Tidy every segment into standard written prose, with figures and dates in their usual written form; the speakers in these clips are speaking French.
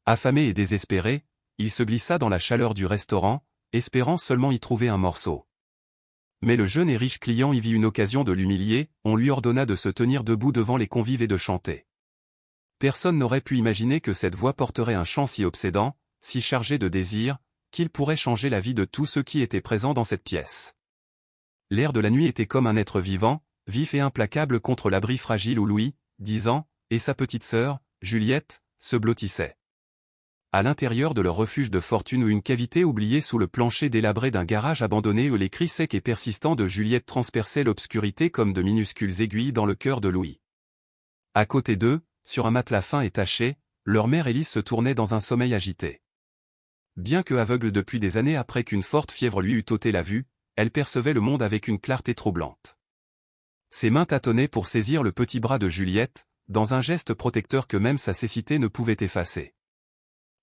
Affamé et désespéré, il se glissa dans la chaleur du restaurant, espérant seulement y trouver un morceau. Mais le jeune et riche client y vit une occasion de l'humilier, on lui ordonna de se tenir debout devant les convives et de chanter. Personne n'aurait pu imaginer que cette voix porterait un chant si obsédant, si chargé de désir, qu'il pourrait changer la vie de tous ceux qui étaient présents dans cette pièce. L'air de la nuit était comme un être vivant, vif et implacable contre l'abri fragile où Louis, 10 ans, et sa petite sœur, Juliette, se blottissaient. À l'intérieur de leur refuge de fortune ou une cavité oubliée sous le plancher délabré d'un garage abandonné où les cris secs et persistants de Juliette transperçaient l'obscurité comme de minuscules aiguilles dans le cœur de Louis. À côté d'eux, sur un matelas fin et taché, leur mère Élise se tournait dans un sommeil agité. Bien que aveugle depuis des années après qu'une forte fièvre lui eût ôté la vue, elle percevait le monde avec une clarté troublante. Ses mains tâtonnaient pour saisir le petit bras de Juliette, dans un geste protecteur que même sa cécité ne pouvait effacer.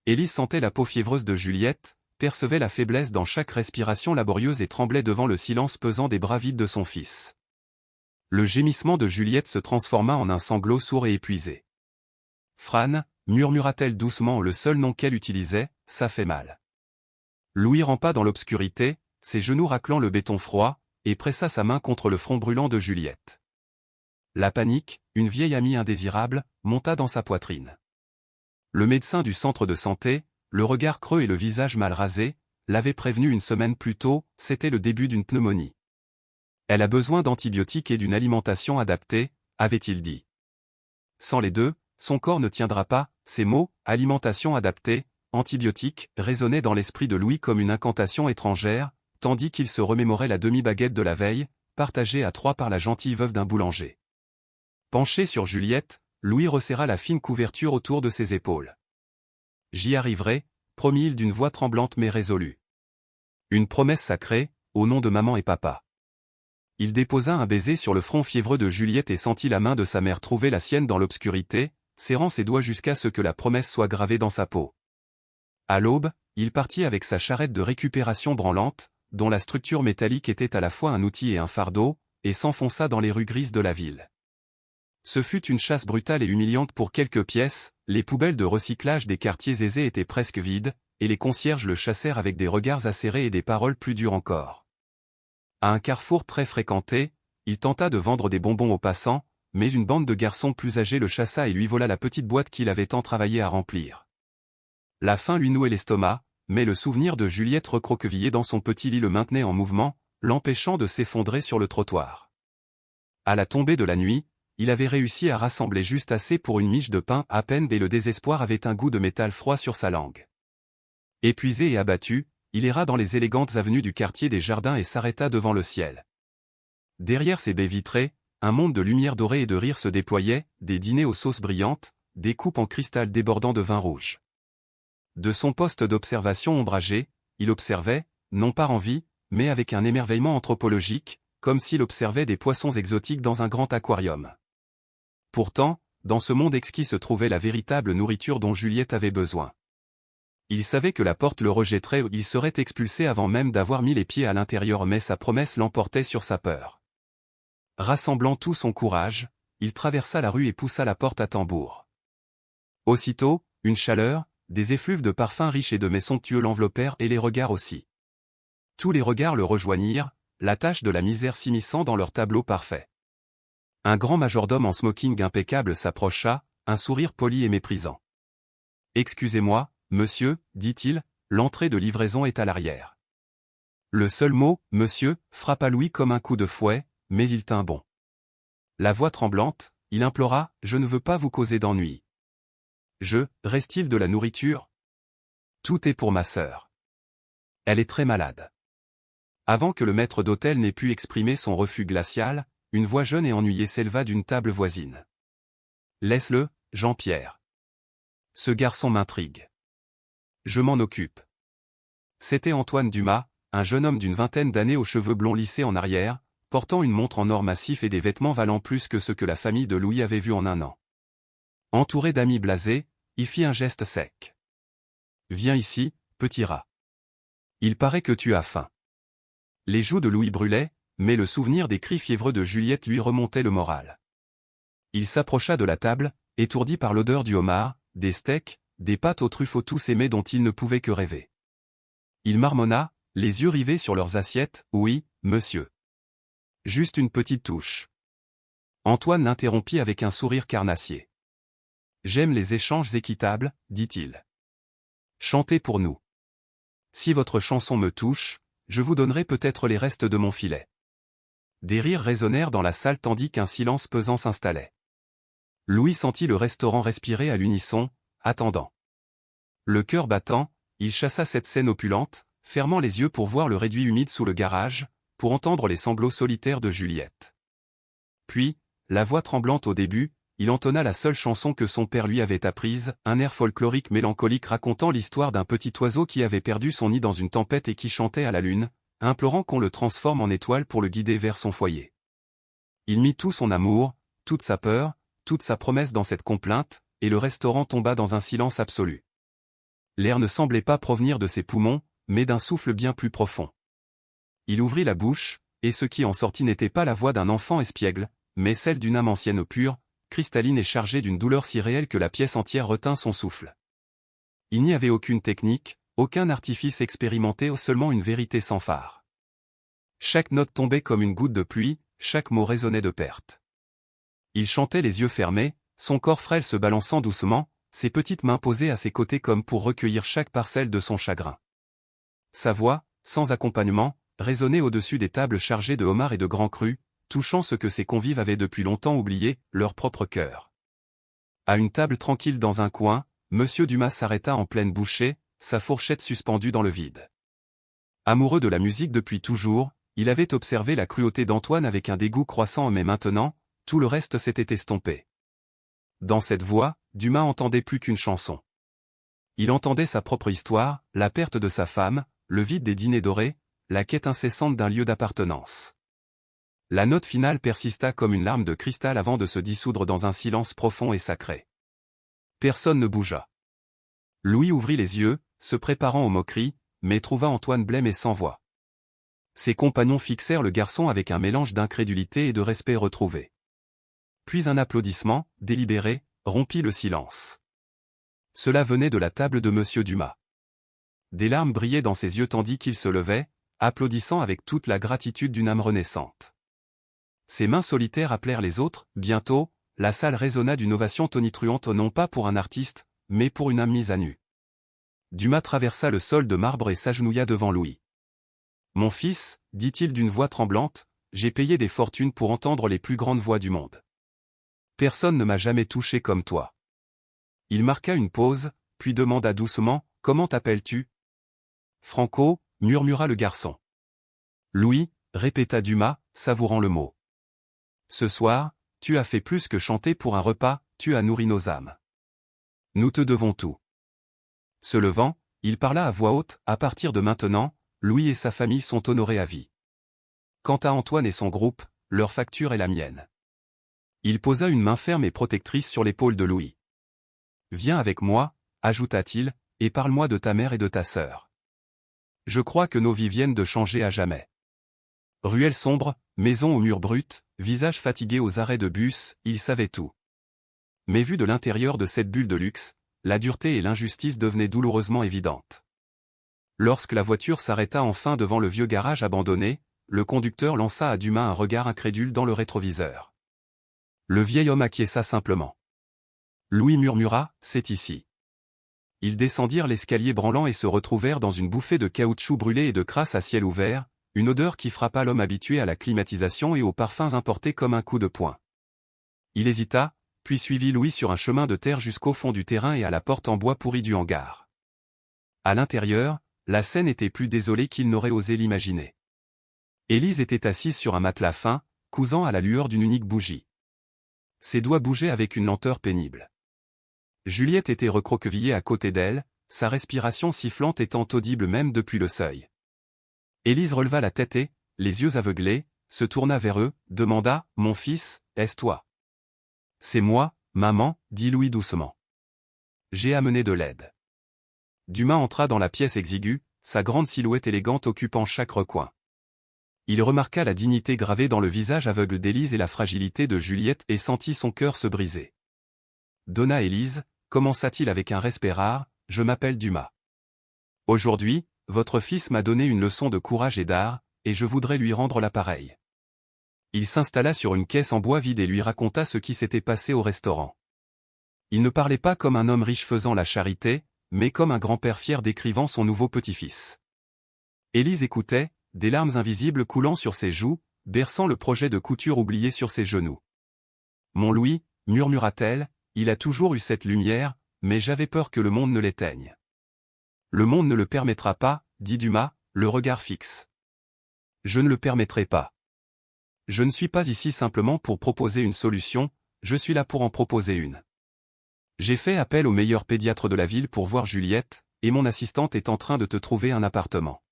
Élise sentait la peau fiévreuse de Juliette, percevait la faiblesse dans chaque respiration laborieuse et tremblait devant le silence pesant des bras vides de son fils. Le gémissement de Juliette se transforma en un sanglot sourd et épuisé. « Fran » murmura-t-elle doucement le seul nom qu'elle utilisait, « ça fait mal. » Louis rampa dans l'obscurité, ses genoux raclant le béton froid, et pressa sa main contre le front brûlant de Juliette. La panique, une vieille amie indésirable, monta dans sa poitrine. Le médecin du centre de santé, le regard creux et le visage mal rasé, l'avait prévenu une semaine plus tôt, c'était le début d'une pneumonie. Elle a besoin d'antibiotiques et d'une alimentation adaptée, avait-il dit. Sans les deux, son corps ne tiendra pas, ces mots, alimentation adaptée, antibiotiques, résonnaient dans l'esprit de Louis comme une incantation étrangère, tandis qu'il se remémorait la demi-baguette de la veille, partagée à 3 par la gentille veuve d'un boulanger. Penché sur Juliette, Louis resserra la fine couverture autour de ses épaules. « J'y arriverai », promit-il d'une voix tremblante mais résolue. Une promesse sacrée, au nom de maman et papa. Il déposa un baiser sur le front fiévreux de Juliette et sentit la main de sa mère trouver la sienne dans l'obscurité, serrant ses doigts jusqu'à ce que la promesse soit gravée dans sa peau. À l'aube, il partit avec sa charrette de récupération branlante, dont la structure métallique était à la fois un outil et un fardeau, et s'enfonça dans les rues grises de la ville. Ce fut une chasse brutale et humiliante pour quelques pièces, les poubelles de recyclage des quartiers aisés étaient presque vides, et les concierges le chassèrent avec des regards acérés et des paroles plus dures encore. À un carrefour très fréquenté, il tenta de vendre des bonbons aux passants, mais une bande de garçons plus âgés le chassa et lui vola la petite boîte qu'il avait tant travaillé à remplir. La faim lui nouait l'estomac, mais le souvenir de Juliette recroquevillée dans son petit lit le maintenait en mouvement, l'empêchant de s'effondrer sur le trottoir. À la tombée de la nuit, il avait réussi à rassembler juste assez pour une miche de pain à peine et le désespoir avait un goût de métal froid sur sa langue. Épuisé et abattu, il erra dans les élégantes avenues du quartier des Jardins et s'arrêta devant le ciel. Derrière ses baies vitrées, un monde de lumière dorée et de rire se déployait, des dîners aux sauces brillantes, des coupes en cristal débordant de vin rouge. De son poste d'observation ombragé, il observait, non par envie, mais avec un émerveillement anthropologique, comme s'il observait des poissons exotiques dans un grand aquarium. Pourtant, dans ce monde exquis se trouvait la véritable nourriture dont Juliette avait besoin. Il savait que la porte le rejetterait ou il serait expulsé avant même d'avoir mis les pieds à l'intérieur mais sa promesse l'emportait sur sa peur. Rassemblant tout son courage, il traversa la rue et poussa la porte à tambour. Aussitôt, une chaleur, des effluves de parfums riches et de mets somptueux l'enveloppèrent et les regards aussi. Tous les regards le rejoignirent, la tache de la misère s'immisçant dans leur tableau parfait. Un grand majordome en smoking impeccable s'approcha, un sourire poli et méprisant. « Excusez-moi, monsieur, dit-il, l'entrée de livraison est à l'arrière. » Le seul mot, monsieur, frappa Louis comme un coup de fouet, mais il tint bon. La voix tremblante, il implora, « Je ne veux pas vous causer d'ennui. »« Reste-t-il de la nourriture ? » ?»« Tout est pour ma sœur. Elle est très malade. » Avant que le maître d'hôtel n'ait pu exprimer son refus glacial, une voix jeune et ennuyée s'éleva d'une table voisine. « Laisse-le, Jean-Pierre. Ce garçon m'intrigue. Je m'en occupe. » C'était Antoine Dumas, un jeune homme d'une vingtaine d'années aux cheveux blonds lissés en arrière, portant une montre en or massif et des vêtements valant plus que ce que la famille de Louis avait vu en un an. Entouré d'amis blasés, il fit un geste sec. « Viens ici, petit rat. Il paraît que tu as faim. » Les joues de Louis brûlaient, mais le souvenir des cris fiévreux de Juliette lui remontait le moral. Il s'approcha de la table, étourdi par l'odeur du homard, des steaks, des pâtes aux truffes aux tous aimés dont il ne pouvait que rêver. Il marmonna, les yeux rivés sur leurs assiettes, « Oui, monsieur. Juste une petite touche. » Antoine l'interrompit avec un sourire carnassier. « J'aime les échanges équitables, dit-il. Chantez pour nous. Si votre chanson me touche, je vous donnerai peut-être les restes de mon filet. » Des rires résonnèrent dans la salle tandis qu'un silence pesant s'installait. Louis sentit le restaurant respirer à l'unisson, attendant. Le cœur battant, il chassa cette scène opulente, fermant les yeux pour voir le réduit humide sous le garage, pour entendre les sanglots solitaires de Juliette. Puis, la voix tremblante au début, il entonna la seule chanson que son père lui avait apprise, un air folklorique mélancolique racontant l'histoire d'un petit oiseau qui avait perdu son nid dans une tempête et qui chantait à la lune, implorant qu'on le transforme en étoile pour le guider vers son foyer. Il mit tout son amour, toute sa peur, toute sa promesse dans cette complainte, et le restaurant tomba dans un silence absolu. L'air ne semblait pas provenir de ses poumons, mais d'un souffle bien plus profond. Il ouvrit la bouche, et ce qui en sortit n'était pas la voix d'un enfant espiègle, mais celle d'une âme ancienne pure, cristalline et chargée d'une douleur si réelle que la pièce entière retint son souffle. Il n'y avait aucune technique, aucun artifice expérimenté, seulement une vérité sans phare. Chaque note tombait comme une goutte de pluie, chaque mot résonnait de perte. Il chantait les yeux fermés, son corps frêle se balançant doucement, ses petites mains posées à ses côtés comme pour recueillir chaque parcelle de son chagrin. Sa voix, sans accompagnement, résonnait au-dessus des tables chargées de homards et de grands crus, touchant ce que ses convives avaient depuis longtemps oublié, leur propre cœur. À une table tranquille dans un coin, Monsieur Dumas s'arrêta en pleine bouchée, sa fourchette suspendue dans le vide. Amoureux de la musique depuis toujours, il avait observé la cruauté d'Antoine avec un dégoût croissant, mais maintenant, tout le reste s'était estompé. Dans cette voix, Dumas entendait plus qu'une chanson. Il entendait sa propre histoire, la perte de sa femme, le vide des dîners dorés, la quête incessante d'un lieu d'appartenance. La note finale persista comme une larme de cristal avant de se dissoudre dans un silence profond et sacré. Personne ne bougea. Louis ouvrit les yeux, se préparant aux moqueries, mais trouva Antoine blême et sans voix. Ses compagnons fixèrent le garçon avec un mélange d'incrédulité et de respect retrouvé. Puis un applaudissement, délibéré, rompit le silence. Cela venait de la table de Monsieur Dumas. Des larmes brillaient dans ses yeux tandis qu'il se levait, applaudissant avec toute la gratitude d'une âme renaissante. Ses mains solitaires appelèrent les autres, bientôt, la salle résonna d'une ovation tonitruante non pas pour un artiste, mais pour une âme mise à nu. Dumas traversa le sol de marbre et s'agenouilla devant Louis. « Mon fils, dit-il d'une voix tremblante, j'ai payé des fortunes pour entendre les plus grandes voix du monde. Personne ne m'a jamais touché comme toi. » Il marqua une pause, puis demanda doucement, « Comment t'appelles-tu » ? « Franco, » murmura le garçon. « Louis, » répéta Dumas, savourant le mot. « Ce soir, tu as fait plus que chanter pour un repas, tu as nourri nos âmes. Nous te devons tout. » Se levant, il parla à voix haute, « À partir de maintenant, Louis et sa famille sont honorés à vie. Quant à Antoine et son groupe, leur facture est la mienne. » Il posa une main ferme et protectrice sur l'épaule de Louis. « Viens avec moi, » ajouta-t-il, « et parle-moi de ta mère et de ta sœur. Je crois que nos vies viennent de changer à jamais. » Ruelle sombre, maison aux murs bruts, visage fatigué aux arrêts de bus, il savait tout. Mais vu de l'intérieur de cette bulle de luxe, la dureté et l'injustice devenaient douloureusement évidentes. Lorsque la voiture s'arrêta enfin devant le vieux garage abandonné, le conducteur lança à Dumas un regard incrédule dans le rétroviseur. Le vieil homme acquiesça simplement. Louis murmura, « C'est ici. » Ils descendirent l'escalier branlant et se retrouvèrent dans une bouffée de caoutchouc brûlé et de crasse à ciel ouvert, une odeur qui frappa l'homme habitué à la climatisation et aux parfums importés comme un coup de poing. Il hésita, puis suivit Louis sur un chemin de terre jusqu'au fond du terrain et à la porte en bois pourri du hangar. À l'intérieur, la scène était plus désolée qu'il n'aurait osé l'imaginer. Élise était assise sur un matelas fin, cousant à la lueur d'une unique bougie. Ses doigts bougeaient avec une lenteur pénible. Juliette était recroquevillée à côté d'elle, sa respiration sifflante étant audible même depuis le seuil. Élise releva la tête et, les yeux aveuglés, se tourna vers eux, demanda, « Mon fils, est-ce toi ?»« C'est moi, maman, » dit Louis doucement. « J'ai amené de l'aide. » Dumas entra dans la pièce exiguë, sa grande silhouette élégante occupant chaque recoin. Il remarqua la dignité gravée dans le visage aveugle d'Élise et la fragilité de Juliette et sentit son cœur se briser. « Donna Élise, commença-t-il avec un respect rare, je m'appelle Dumas. Aujourd'hui, votre fils m'a donné une leçon de courage et d'art, et je voudrais lui rendre l'appareil. Il s'installa sur une caisse en bois vide et lui raconta ce qui s'était passé au restaurant. Il ne parlait pas comme un homme riche faisant la charité, mais comme un grand-père fier décrivant son nouveau petit-fils. Élise écoutait, des larmes invisibles coulant sur ses joues, berçant le projet de couture oublié sur ses genoux. « Mon Louis, murmura-t-elle, il a toujours eu cette lumière, mais j'avais peur que le monde ne l'éteigne. » Le monde ne le permettra pas, dit Dumas, le regard fixe. Je ne le permettrai pas. Je ne suis pas ici simplement pour proposer une solution, je suis là pour en proposer une. J'ai fait appel au meilleur pédiatre de la ville pour voir Juliette, et mon assistante est en train de te trouver un appartement.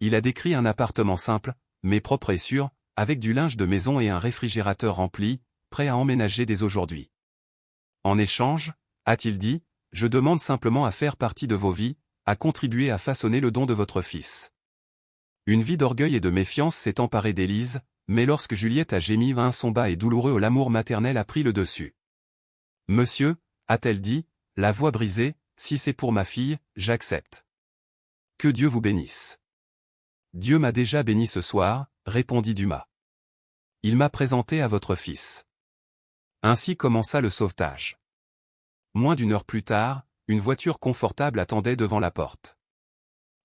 Il a décrit un appartement simple, mais propre et sûr, avec du linge de maison et un réfrigérateur rempli, prêt à emménager dès aujourd'hui. En échange, a-t-il dit, je demande simplement à faire partie de vos vies, à contribuer à façonner le don de votre fils. Une vie d'orgueil et de méfiance s'est emparée d'Élise, mais lorsque Juliette a gémi un son bas et douloureux, l'amour maternel a pris le dessus. « Monsieur, a-t-elle dit, la voix brisée, si c'est pour ma fille, j'accepte. Que Dieu vous bénisse. » Dieu m'a déjà béni ce soir, répondit Dumas. Il m'a présenté à votre fils. Ainsi commença le sauvetage. Moins d'une heure plus tard, une voiture confortable attendait devant la porte.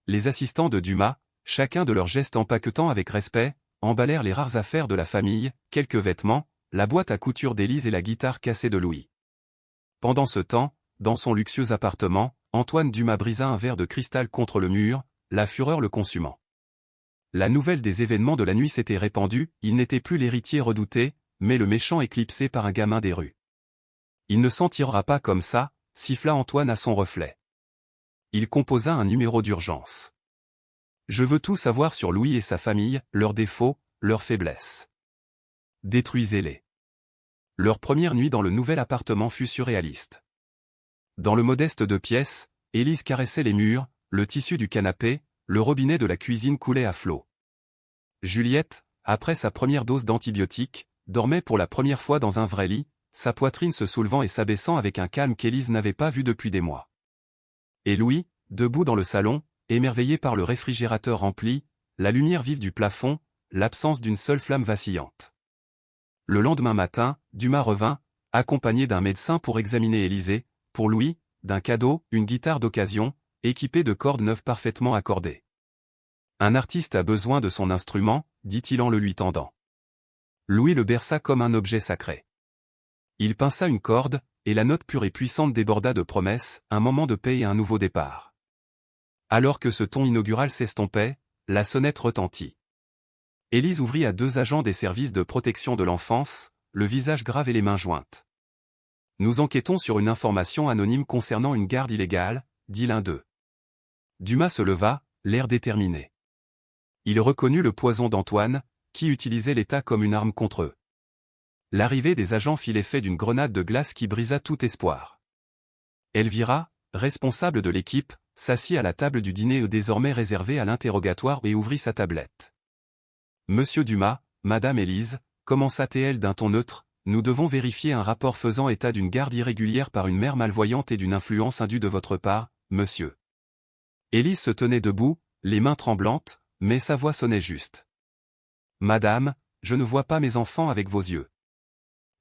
Les assistants de Dumas, chacun de leurs gestes empaquetant avec respect, emballèrent les rares affaires de la famille, quelques vêtements, la boîte à couture d'Élise et la guitare cassée de Louis. Pendant ce temps, dans son luxueux appartement, Antoine Dumas brisa un verre de cristal contre le mur, la fureur le consumant. La nouvelle des événements de la nuit s'était répandue, il n'était plus l'héritier redouté, mais le méchant éclipsé par un gamin des rues. Il ne s'en tirera pas comme ça, siffla Antoine à son reflet. Il composa un numéro d'urgence. Je veux tout savoir sur Louis et sa famille, leurs défauts, leurs faiblesses. Détruisez-les. Leur première nuit dans le nouvel appartement fut surréaliste. Dans le modeste 2 pièces, Élise caressait les murs, le tissu du canapé, le robinet de la cuisine coulait à flot. Juliette, après sa première dose d'antibiotiques, dormait pour la première fois dans un vrai lit, sa poitrine se soulevant et s'abaissant avec un calme qu'Élise n'avait pas vu depuis des mois. Et Louis, debout dans le salon, émerveillé par le réfrigérateur rempli, la lumière vive du plafond, l'absence d'une seule flamme vacillante. Le lendemain matin, Dumas revint, accompagné d'un médecin pour examiner Élisée, pour Louis, d'un cadeau, une guitare d'occasion, équipée de cordes neuves parfaitement accordées. Un artiste a besoin de son instrument, dit-il en le lui tendant. Louis le berça comme un objet sacré. Il pinça une corde, et la note pure et puissante déborda de promesses, un moment de paix et un nouveau départ. Alors que ce ton inaugural s'estompait, la sonnette retentit. Élise ouvrit à 2 agents des services de protection de l'enfance, le visage grave et les mains jointes. « Nous enquêtons sur une information anonyme concernant une garde illégale », dit l'un d'eux. Dumas se leva, l'air déterminé. Il reconnut le poison d'Antoine, qui utilisait l'État comme une arme contre eux. L'arrivée des agents fit l'effet d'une grenade de glace qui brisa tout espoir. Elvira, responsable de l'équipe, s'assit à la table du dîner désormais réservée à l'interrogatoire et ouvrit sa tablette. « Monsieur Dumas, Madame Élise, commença-t-elle d'un ton neutre, nous devons vérifier un rapport faisant état d'une garde irrégulière par une mère malvoyante et d'une influence indue de votre part, monsieur. » Élise se tenait debout, les mains tremblantes, mais sa voix sonnait juste. « Madame, je ne vois pas mes enfants avec vos yeux.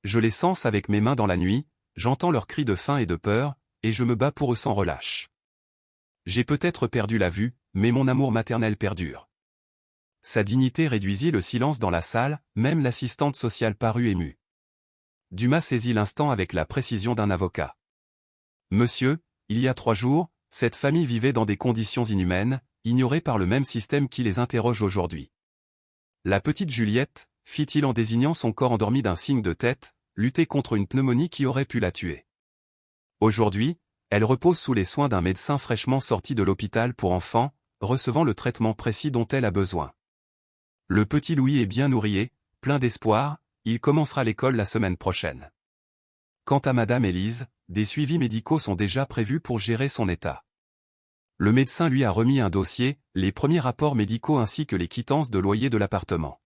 Je les sens avec mes mains dans la nuit, j'entends leurs cris de faim et de peur, et je me bats pour eux sans relâche. J'ai peut-être perdu la vue, mais mon amour maternel perdure. » Sa dignité réduisit le silence dans la salle, même l'assistante sociale parut émue. Dumas saisit l'instant avec la précision d'un avocat. « Monsieur, il y a 3 jours, cette famille vivait dans des conditions inhumaines, ignorées par le même système qui les interroge aujourd'hui. La petite Juliette, fit-il en désignant son corps endormi d'un signe de tête, luttait contre une pneumonie qui aurait pu la tuer. Aujourd'hui, elle repose sous les soins d'un médecin fraîchement sorti de l'hôpital pour enfants, recevant le traitement précis dont elle a besoin. Le petit Louis est bien nourri, plein d'espoir, il commencera l'école la semaine prochaine. Quant à Madame Élise, des suivis médicaux sont déjà prévus pour gérer son état. Le médecin lui a remis un dossier, les premiers rapports médicaux ainsi que les quittances de loyer de l'appartement.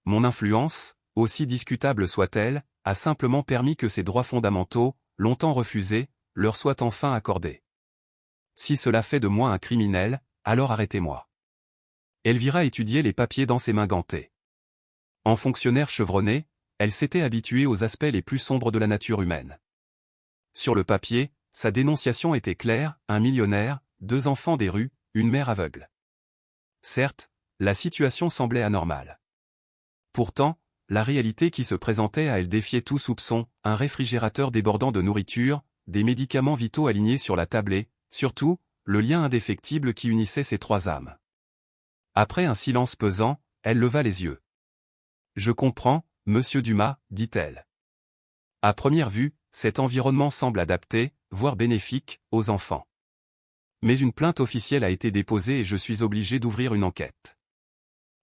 Mon influence, aussi discutable soit-elle, a simplement permis que ses droits fondamentaux, longtemps refusée, leur soit enfin accordée. Si cela fait de moi un criminel, alors arrêtez-moi. Elvira étudiait les papiers dans ses mains gantées. En fonctionnaire chevronné, elle s'était habituée aux aspects les plus sombres de la nature humaine. Sur le papier, sa dénonciation était claire, un millionnaire, 2 enfants des rues, une mère aveugle. Certes, la situation semblait anormale. Pourtant, la réalité qui se présentait à elle défiait tout soupçon, un réfrigérateur débordant de nourriture, des médicaments vitaux alignés sur la table et, surtout, le lien indéfectible qui unissait ces 3 âmes. Après un silence pesant, elle leva les yeux. « Je comprends, monsieur Dumas, dit-elle. À première vue, cet environnement semble adapté, voire bénéfique, aux enfants. Mais une plainte officielle a été déposée et je suis obligé d'ouvrir une enquête. »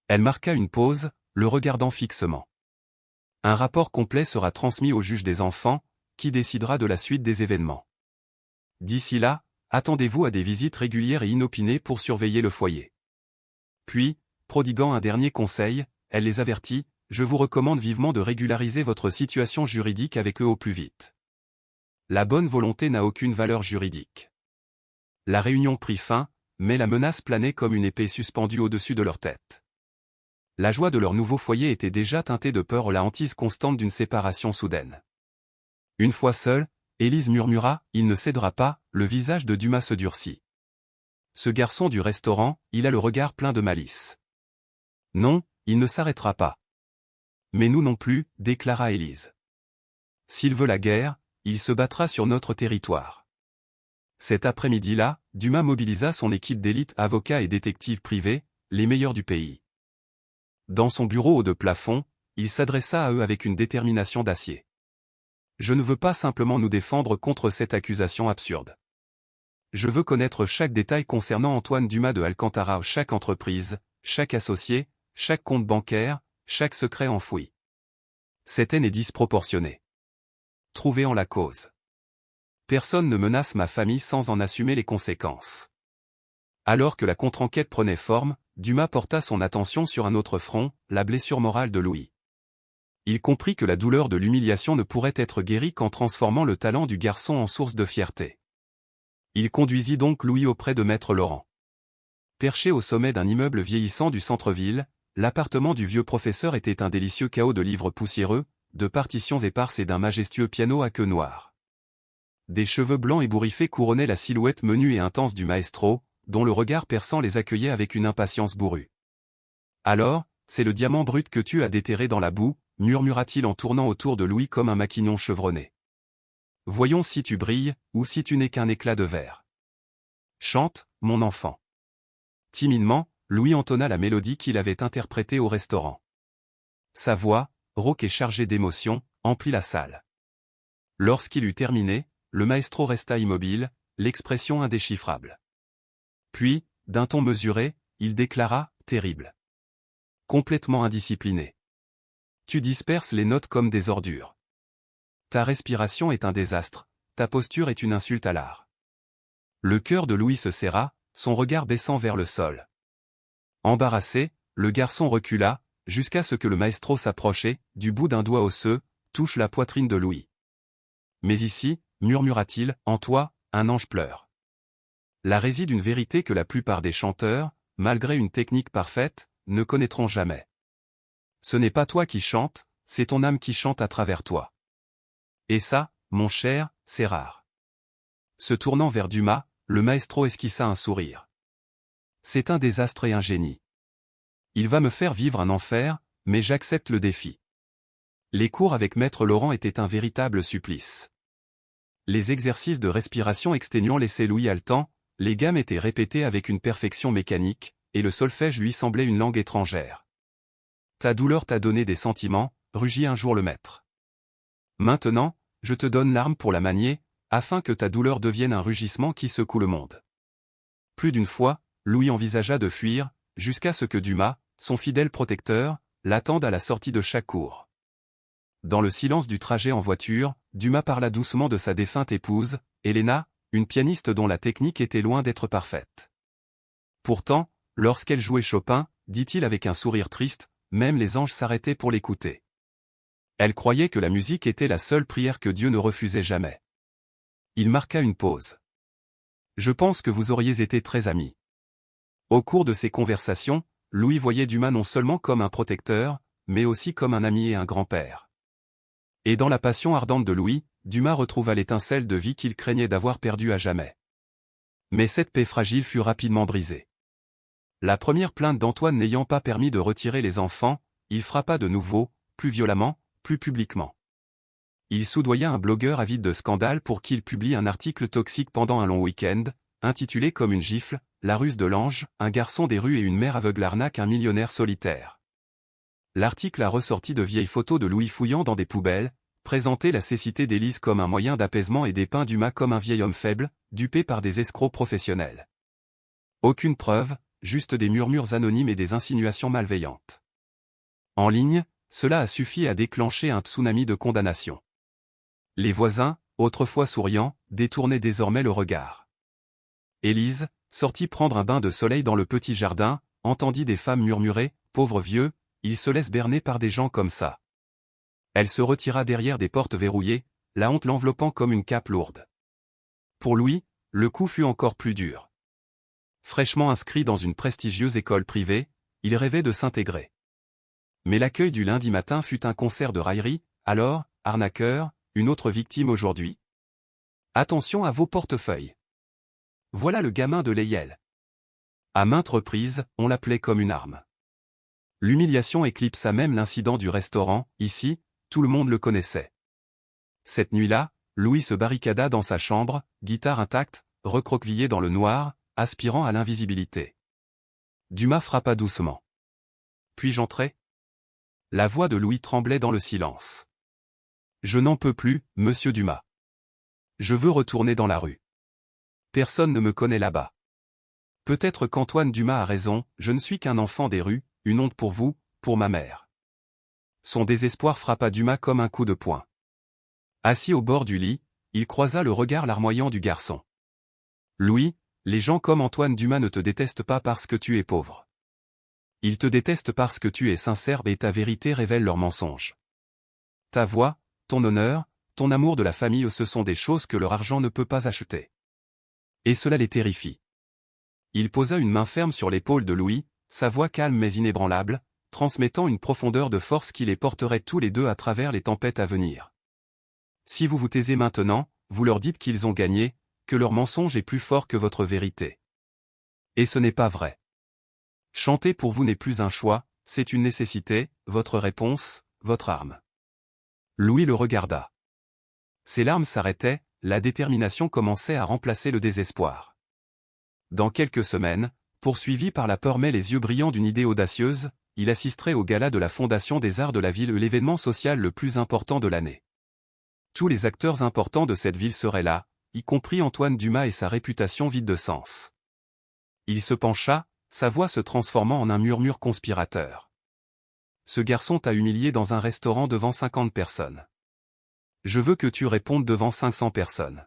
Elle marqua une pause, le regardant fixement. Un rapport complet sera transmis au juge des enfants, qui décidera de la suite des événements. D'ici là, attendez-vous à des visites régulières et inopinées pour surveiller le foyer. Puis, prodiguant un dernier conseil, elle les avertit, « Je vous recommande vivement de régulariser votre situation juridique avec eux au plus vite. » La bonne volonté n'a aucune valeur juridique. La réunion prit fin, mais la menace planait comme une épée suspendue au-dessus de leur tête. La joie de leur nouveau foyer était déjà teintée de peur, la hantise constante d'une séparation soudaine. Une fois seule, Élise murmura, « Il ne cédera pas », le visage de Dumas se durcit. Ce garçon du restaurant, il a le regard plein de malice. Non, il ne s'arrêtera pas. Mais nous non plus, déclara Élise. S'il veut la guerre, il se battra sur notre territoire. Cet après-midi-là, Dumas mobilisa son équipe d'élite, avocats et détectives privés, les meilleurs du pays. Dans son bureau haut de plafond, il s'adressa à eux avec une détermination d'acier. « Je ne veux pas simplement nous défendre contre cette accusation absurde. Je veux connaître chaque détail concernant Antoine Dumas de Alcantara, chaque entreprise, chaque associé, chaque compte bancaire, chaque secret enfoui. Cette haine est disproportionnée. Trouvez-en la cause. Personne ne menace ma famille sans en assumer les conséquences. » Alors que la contre-enquête prenait forme, Dumas porta son attention sur un autre front, la blessure morale de Louis. Il comprit que la douleur de l'humiliation ne pourrait être guérie qu'en transformant le talent du garçon en source de fierté. Il conduisit donc Louis auprès de Maître Laurent. Perché au sommet d'un immeuble vieillissant du centre-ville, l'appartement du vieux professeur était un délicieux chaos de livres poussiéreux, de partitions éparses et d'un majestueux piano à queue noire. Des cheveux blancs ébouriffés couronnaient la silhouette menue et intense du maestro, dont le regard perçant les accueillait avec une impatience bourrue. « Alors, c'est le diamant brut que tu as déterré dans la boue », murmura-t-il en tournant autour de Louis comme un maquignon chevronné. « Voyons si tu brilles, ou si tu n'es qu'un éclat de verre. Chante, mon enfant. » Timidement, Louis entonna la mélodie qu'il avait interprétée au restaurant. Sa voix, rauque et chargée d'émotion, emplit la salle. Lorsqu'il eut terminé, le maestro resta immobile, l'expression indéchiffrable. Puis, d'un ton mesuré, il déclara, « Terrible. Complètement indiscipliné. Tu disperses les notes comme des ordures. Ta respiration est un désastre, ta posture est une insulte à l'art. » Le cœur de Louis se serra, son regard baissant vers le sol. Embarrassé, le garçon recula, jusqu'à ce que le maestro s'approche et, du bout d'un doigt osseux, touche la poitrine de Louis. « Mais ici, murmura-t-il, en toi, un ange pleure. Là réside une vérité que la plupart des chanteurs, malgré une technique parfaite, ne connaîtront jamais. Ce n'est pas toi qui chantes, c'est ton âme qui chante à travers toi. Et ça, mon cher, c'est rare. » Se tournant vers Dumas, le maestro esquissa un sourire. « C'est un désastre et un génie. Il va me faire vivre un enfer, mais j'accepte le défi. » Les cours avec Maître Laurent étaient un véritable supplice. Les exercices de respiration exténuants laissaient Louis haletant, les gammes étaient répétées avec une perfection mécanique, et le solfège lui semblait une langue étrangère. « Ta douleur t'a donné des sentiments, » rugit un jour le maître. « Maintenant, je te donne l'arme pour la manier, afin que ta douleur devienne un rugissement qui secoue le monde. » Plus d'une fois, Louis envisagea de fuir, jusqu'à ce que Dumas, son fidèle protecteur, l'attende à la sortie de chaque cours. Dans le silence du trajet en voiture, Dumas parla doucement de sa défunte épouse, Helena, une pianiste dont la technique était loin d'être parfaite. Pourtant, lorsqu'elle jouait Chopin, dit-il avec un sourire triste, même les anges s'arrêtaient pour l'écouter. Elle croyait que la musique était la seule prière que Dieu ne refusait jamais. Il marqua une pause. Je pense que vous auriez été très amis. Au cours de ces conversations, Louis voyait Dumas non seulement comme un protecteur, mais aussi comme un ami et un grand-père. Et dans la passion ardente de Louis, Dumas retrouva l'étincelle de vie qu'il craignait d'avoir perdue à jamais. Mais cette paix fragile fut rapidement brisée. La première plainte d'Antoine n'ayant pas permis de retirer les enfants, il frappa de nouveau, plus violemment, plus publiquement. Il soudoya un blogueur avide de scandale pour qu'il publie un article toxique pendant un long week-end, intitulé comme une gifle, La ruse de l'ange, un garçon des rues et une mère aveugle arnaquent un millionnaire solitaire. L'article a ressorti de vieilles photos de Louis fouillant dans des poubelles, présenté la cécité d'Élise comme un moyen d'apaisement et dépeint Dumas comme un vieil homme faible, dupé par des escrocs professionnels. Aucune preuve, juste des murmures anonymes et des insinuations malveillantes. En ligne, cela a suffi à déclencher un tsunami de condamnation. Les voisins, autrefois souriants, détournaient désormais le regard. Élise, sortit prendre un bain de soleil dans le petit jardin, entendit des femmes murmurer « Pauvre vieux, il se laisse berner par des gens comme ça ». Elle se retira derrière des portes verrouillées, la honte l'enveloppant comme une cape lourde. Pour Louis, le coup fut encore plus dur. Fraîchement inscrit dans une prestigieuse école privée, il rêvait de s'intégrer. Mais l'accueil du lundi matin fut un concert de raillerie, alors, arnaqueur, une autre victime aujourd'hui. Attention à vos portefeuilles. Voilà le gamin de Leyel. À maintes reprises, on l'appelait comme une arme. L'humiliation éclipsa même l'incident du restaurant, ici, tout le monde le connaissait. Cette nuit-là, Louis se barricada dans sa chambre, guitare intacte, recroquevillé dans le noir, aspirant à l'invisibilité. Dumas frappa doucement. Puis-je entrer ? La voix de Louis tremblait dans le silence. Je n'en peux plus, monsieur Dumas. Je veux retourner dans la rue. Personne ne me connaît là-bas. Peut-être qu'Antoine Dumas a raison, je ne suis qu'un enfant des rues, une honte pour vous, pour ma mère. Son désespoir frappa Dumas comme un coup de poing. Assis au bord du lit, il croisa le regard larmoyant du garçon. Louis, les gens comme Antoine Dumas ne te détestent pas parce que tu es pauvre. Ils te détestent parce que tu es sincère et ta vérité révèle leurs mensonges. Ta voix, ton honneur, ton amour de la famille, ce sont des choses que leur argent ne peut pas acheter. Et cela les terrifie. Il posa une main ferme sur l'épaule de Louis, sa voix calme mais inébranlable, transmettant une profondeur de force qui les porterait tous les deux à travers les tempêtes à venir. Si vous vous taisez maintenant, vous leur dites qu'ils ont gagné, que leur mensonge est plus fort que votre vérité. Et ce n'est pas vrai. Chanter pour vous n'est plus un choix, c'est une nécessité, votre réponse, votre arme. Louis le regarda. Ses larmes s'arrêtaient, la détermination commençait à remplacer le désespoir. Dans quelques semaines, poursuivi par la peur mais les yeux brillants d'une idée audacieuse, il assisterait au gala de la Fondation des Arts de la ville, l'événement social le plus important de l'année. Tous les acteurs importants de cette ville seraient là, y compris Antoine Dumas et sa réputation vide de sens. Il se pencha, sa voix se transformant en un murmure conspirateur. Ce garçon t'a humilié dans un restaurant devant 50 personnes. Je veux que tu répondes devant 500 personnes.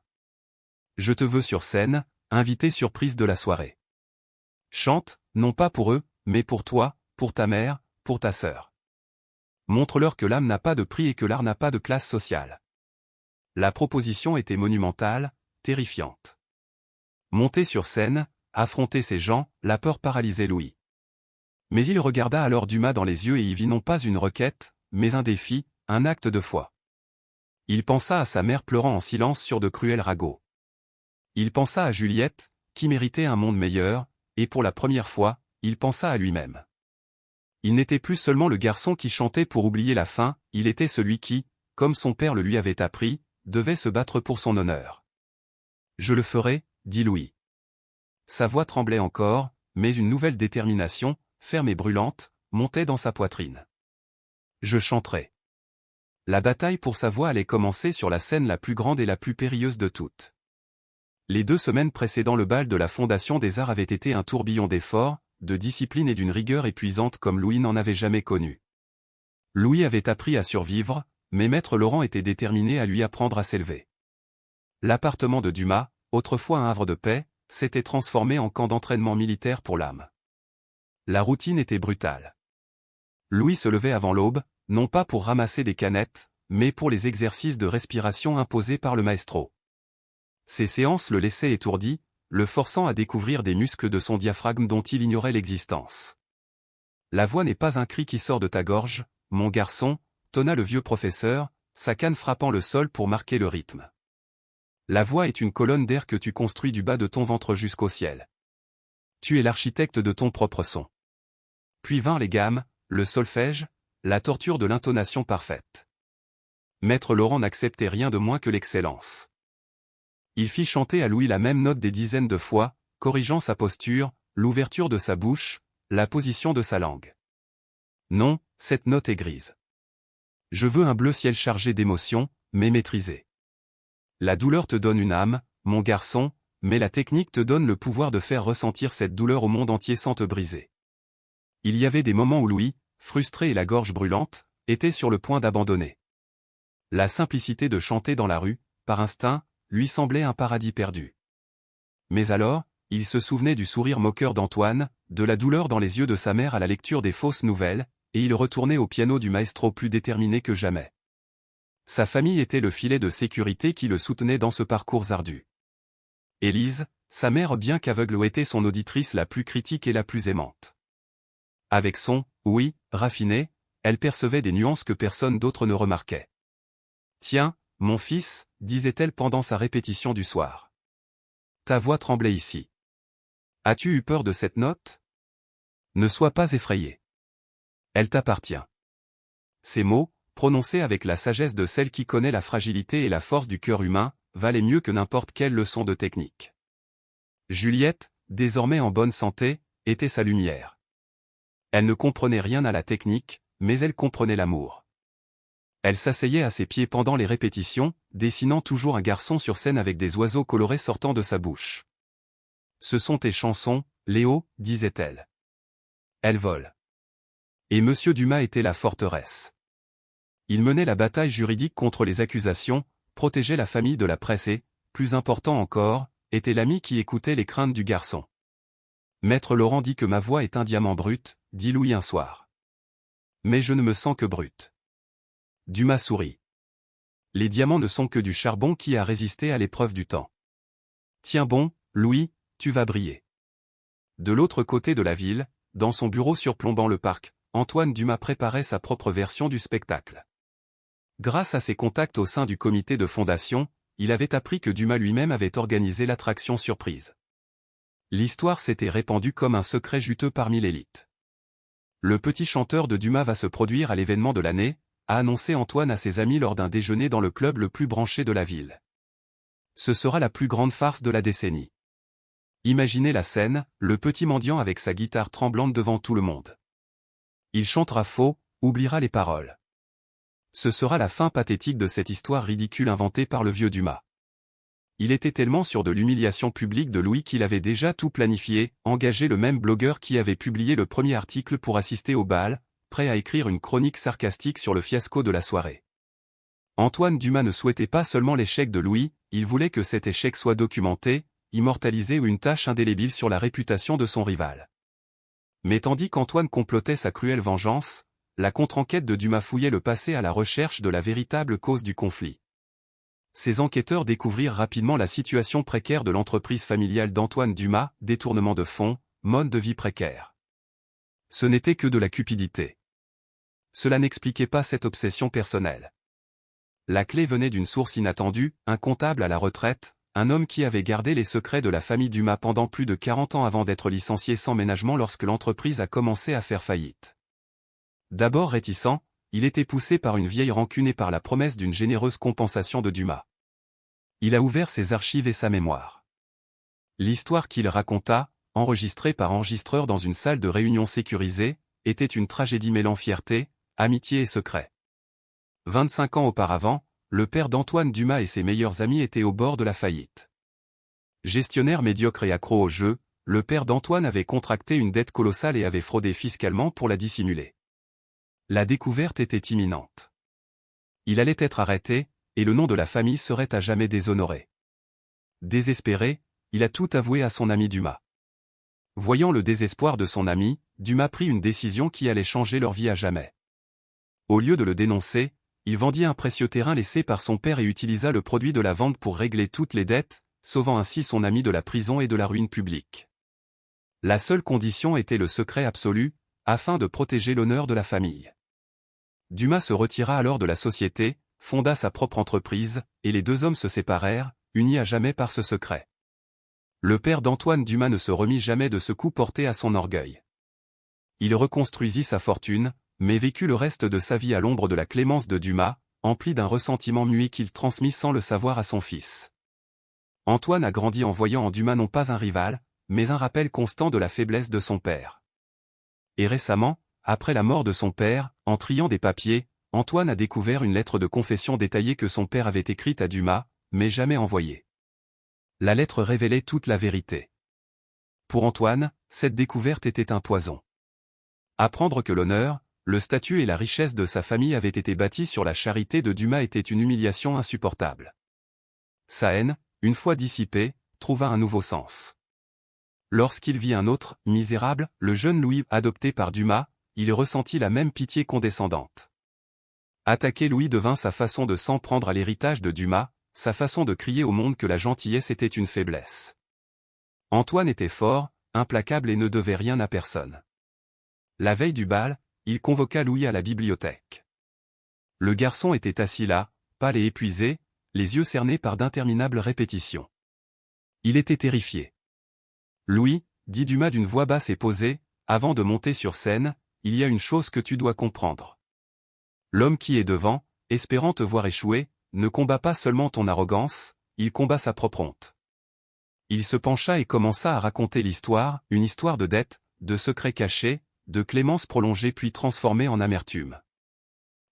Je te veux sur scène, invité surprise de la soirée. Chante, non pas pour eux, mais pour toi, pour ta mère, pour ta sœur. Montre-leur que l'âme n'a pas de prix et que l'art n'a pas de classe sociale. La proposition était monumentale, terrifiante. Monter sur scène, affronter ces gens, la peur paralysait Louis. Mais il regarda alors Dumas dans les yeux et y vit non pas une requête, mais un défi, un acte de foi. Il pensa à sa mère pleurant en silence sur de cruels ragots. Il pensa à Juliette, qui méritait un monde meilleur, et pour la première fois, il pensa à lui-même. Il n'était plus seulement le garçon qui chantait pour oublier la faim, il était celui qui, comme son père le lui avait appris, devait se battre pour son honneur. Je le ferai, dit Louis. Sa voix tremblait encore, mais une nouvelle détermination, ferme et brûlante, montait dans sa poitrine. Je chanterai. La bataille pour sa voix allait commencer sur la scène la plus grande et la plus périlleuse de toutes. Les 2 semaines précédant le bal de la Fondation des Arts avaient été un tourbillon d'efforts, de discipline et d'une rigueur épuisante comme Louis n'en avait jamais connu. Louis avait appris à survivre, mais Maître Laurent était déterminé à lui apprendre à s'élever. L'appartement de Dumas, autrefois un havre de paix, s'était transformé en camp d'entraînement militaire pour l'âme. La routine était brutale. Louis se levait avant l'aube, non pas pour ramasser des canettes, mais pour les exercices de respiration imposés par le maestro. Ces séances le laissaient étourdi, le forçant à découvrir des muscles de son diaphragme dont il ignorait l'existence. La voix n'est pas un cri qui sort de ta gorge, mon garçon, tonna le vieux professeur, sa canne frappant le sol pour marquer le rythme. La voix est une colonne d'air que tu construis du bas de ton ventre jusqu'au ciel. Tu es l'architecte de ton propre son. Puis vinrent les gammes, le solfège, la torture de l'intonation parfaite. Maître Laurent n'acceptait rien de moins que l'excellence. Il fit chanter à Louis la même note des dizaines de fois, corrigeant sa posture, l'ouverture de sa bouche, la position de sa langue. Non, cette note est grise. Je veux un bleu ciel chargé d'émotions, mais maîtrisé. La douleur te donne une âme, mon garçon, mais la technique te donne le pouvoir de faire ressentir cette douleur au monde entier sans te briser. Il y avait des moments où Louis, frustré et la gorge brûlante, était sur le point d'abandonner. La simplicité de chanter dans la rue, par instinct, lui semblait un paradis perdu. Mais alors, il se souvenait du sourire moqueur d'Antoine, de la douleur dans les yeux de sa mère à la lecture des fausses nouvelles, et il retournait au piano du maestro plus déterminé que jamais. Sa famille était le filet de sécurité qui le soutenait dans ce parcours ardu. Élise, sa mère bien qu'aveugle était son auditrice la plus critique et la plus aimante. Avec son « oui » raffiné, elle percevait des nuances que personne d'autre ne remarquait. « Tiens, mon fils » disait-elle pendant sa répétition du soir. Ta voix tremblait ici. As-tu eu peur de cette note? Ne sois pas effrayé. Elle t'appartient. Ces mots, prononcés avec la sagesse de celle qui connaît la fragilité et la force du cœur humain, valaient mieux que n'importe quelle leçon de technique. Juliette, désormais en bonne santé, était sa lumière. Elle ne comprenait rien à la technique, mais elle comprenait l'amour. Elle s'asseyait à ses pieds pendant les répétitions, dessinant toujours un garçon sur scène avec des oiseaux colorés sortant de sa bouche. « Ce sont tes chansons, Léo, disait-elle. Elles volent. » Et Monsieur Dumas était la forteresse. Il menait la bataille juridique contre les accusations, protégeait la famille de la presse et, plus important encore, était l'ami qui écoutait les craintes du garçon. « Maître Laurent dit que ma voix est un diamant brut, dit Louis un soir. Mais je ne me sens que brut. Dumas sourit. Les diamants ne sont que du charbon qui a résisté à l'épreuve du temps. Tiens bon, Louis, tu vas briller. De l'autre côté de la ville, dans son bureau surplombant le parc, Antoine Dumas préparait sa propre version du spectacle. Grâce à ses contacts au sein du comité de fondation, il avait appris que Dumas lui-même avait organisé l'attraction surprise. L'histoire s'était répandue comme un secret juteux parmi l'élite. Le petit chanteur de Dumas va se produire à l'événement de l'année, a annoncé Antoine à ses amis lors d'un déjeuner dans le club le plus branché de la ville. Ce sera la plus grande farce de la décennie. Imaginez la scène, le petit mendiant avec sa guitare tremblante devant tout le monde. Il chantera faux, oubliera les paroles. Ce sera la fin pathétique de cette histoire ridicule inventée par le vieux Dumas. Il était tellement sûr de l'humiliation publique de Louis qu'il avait déjà tout planifié, engagé le même blogueur qui avait publié le premier article pour assister au bal, prêt à écrire une chronique sarcastique sur le fiasco de la soirée. Antoine Dumas ne souhaitait pas seulement l'échec de Louis, il voulait que cet échec soit documenté, immortalisé ou une tache indélébile sur la réputation de son rival. Mais tandis qu'Antoine complotait sa cruelle vengeance, la contre-enquête de Dumas fouillait le passé à la recherche de la véritable cause du conflit. Ces enquêteurs découvrirent rapidement la situation précaire de l'entreprise familiale d'Antoine Dumas, détournement de fonds, mode de vie précaire. Ce n'était que de la cupidité. Cela n'expliquait pas cette obsession personnelle. La clé venait d'une source inattendue, un comptable à la retraite, un homme qui avait gardé les secrets de la famille Dumas pendant plus de 40 ans avant d'être licencié sans ménagement lorsque l'entreprise a commencé à faire faillite. D'abord réticent, il était poussé par une vieille rancune et par la promesse d'une généreuse compensation de Dumas. Il a ouvert ses archives et sa mémoire. L'histoire qu'il raconta, enregistrée par enregistreur dans une salle de réunion sécurisée, était une tragédie mêlant fierté, amitié et secret. 25 ans auparavant, le père d'Antoine Dumas et ses meilleurs amis étaient au bord de la faillite. Gestionnaire médiocre et accro au jeu, le père d'Antoine avait contracté une dette colossale et avait fraudé fiscalement pour la dissimuler. La découverte était imminente. Il allait être arrêté, et le nom de la famille serait à jamais déshonoré. Désespéré, il a tout avoué à son ami Dumas. Voyant le désespoir de son ami, Dumas prit une décision qui allait changer leur vie à jamais. Au lieu de le dénoncer, il vendit un précieux terrain laissé par son père et utilisa le produit de la vente pour régler toutes les dettes, sauvant ainsi son ami de la prison et de la ruine publique. La seule condition était le secret absolu, afin de protéger l'honneur de la famille. Dumas se retira alors de la société, fonda sa propre entreprise, et les deux hommes se séparèrent, unis à jamais par ce secret. Le père d'Antoine Dumas ne se remit jamais de ce coup porté à son orgueil. Il reconstruisit sa fortune, mais vécut le reste de sa vie à l'ombre de la clémence de Dumas, empli d'un ressentiment muet qu'il transmit sans le savoir à son fils. Antoine a grandi en voyant en Dumas non pas un rival, mais un rappel constant de la faiblesse de son père. Et récemment, après la mort de son père, en triant des papiers, Antoine a découvert une lettre de confession détaillée que son père avait écrite à Dumas, mais jamais envoyée. La lettre révélait toute la vérité. Pour Antoine, cette découverte était un poison. Apprendre que l'honneur, le statut et la richesse de sa famille avaient été bâtis sur la charité de Dumas était une humiliation insupportable. Sa haine, une fois dissipée, trouva un nouveau sens. Lorsqu'il vit un autre, misérable, le jeune Louis, adopté par Dumas, il ressentit la même pitié condescendante. Attaquer Louis devint sa façon de s'en prendre à l'héritage de Dumas, sa façon de crier au monde que la gentillesse était une faiblesse. Antoine était fort, implacable et ne devait rien à personne. La veille du bal, il convoqua Louis à la bibliothèque. Le garçon était assis là, pâle et épuisé, les yeux cernés par d'interminables répétitions. Il était terrifié. « Louis, dit Dumas d'une voix basse et posée, avant de monter sur scène, il y a une chose que tu dois comprendre. L'homme qui est devant, espérant te voir échouer, ne combat pas seulement ton arrogance, il combat sa propre honte. » Il se pencha et commença à raconter l'histoire, une histoire de dette, de secrets cachés, de clémence prolongée puis transformée en amertume.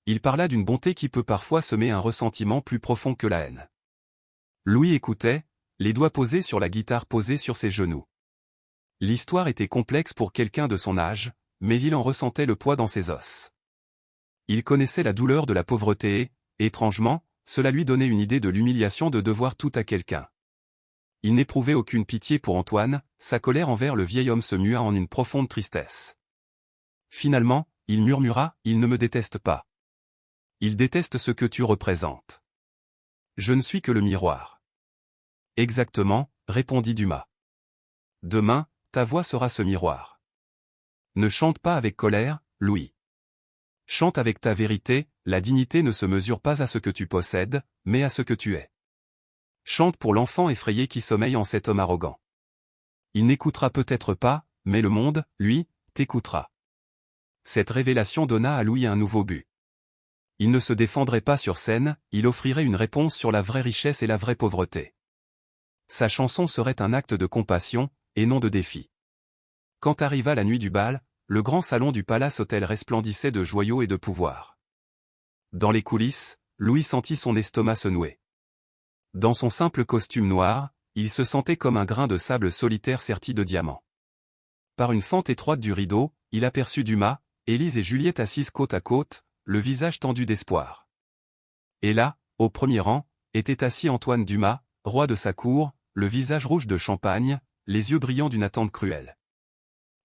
Il parla d'une bonté qui peut parfois semer un ressentiment plus profond que la haine. Louis écoutait, les doigts posés sur la guitare posée sur ses genoux. L'histoire était complexe pour quelqu'un de son âge, mais il en ressentait le poids dans ses os. Il connaissait la douleur de la pauvreté et, étrangement, cela lui donnait une idée de l'humiliation de devoir tout à quelqu'un. Il n'éprouvait aucune pitié pour Antoine, sa colère envers le vieil homme se mua en une profonde tristesse. Finalement, il murmura, « Il ne me déteste pas. Il déteste ce que tu représentes. Je ne suis que le miroir. » Exactement, répondit Dumas. Demain, ta voix sera ce miroir. Ne chante pas avec colère, Louis. Chante avec ta vérité, la dignité ne se mesure pas à ce que tu possèdes, mais à ce que tu es. Chante pour l'enfant effrayé qui sommeille en cet homme arrogant. Il n'écoutera peut-être pas, mais le monde, lui, t'écoutera. Cette révélation donna à Louis un nouveau but. Il ne se défendrait pas sur scène, il offrirait une réponse sur la vraie richesse et la vraie pauvreté. Sa chanson serait un acte de compassion, et non de défi. Quand arriva la nuit du bal, le grand salon du Palace Hotel resplendissait de joyaux et de pouvoir. Dans les coulisses, Louis sentit son estomac se nouer. Dans son simple costume noir, il se sentait comme un grain de sable solitaire serti de diamants. Par une fente étroite du rideau, il aperçut Dumas, Élise et Juliette assises côte à côte, le visage tendu d'espoir. Et là, au premier rang, était assis Antoine Dumas, roi de sa cour, le visage rouge de champagne, les yeux brillants d'une attente cruelle.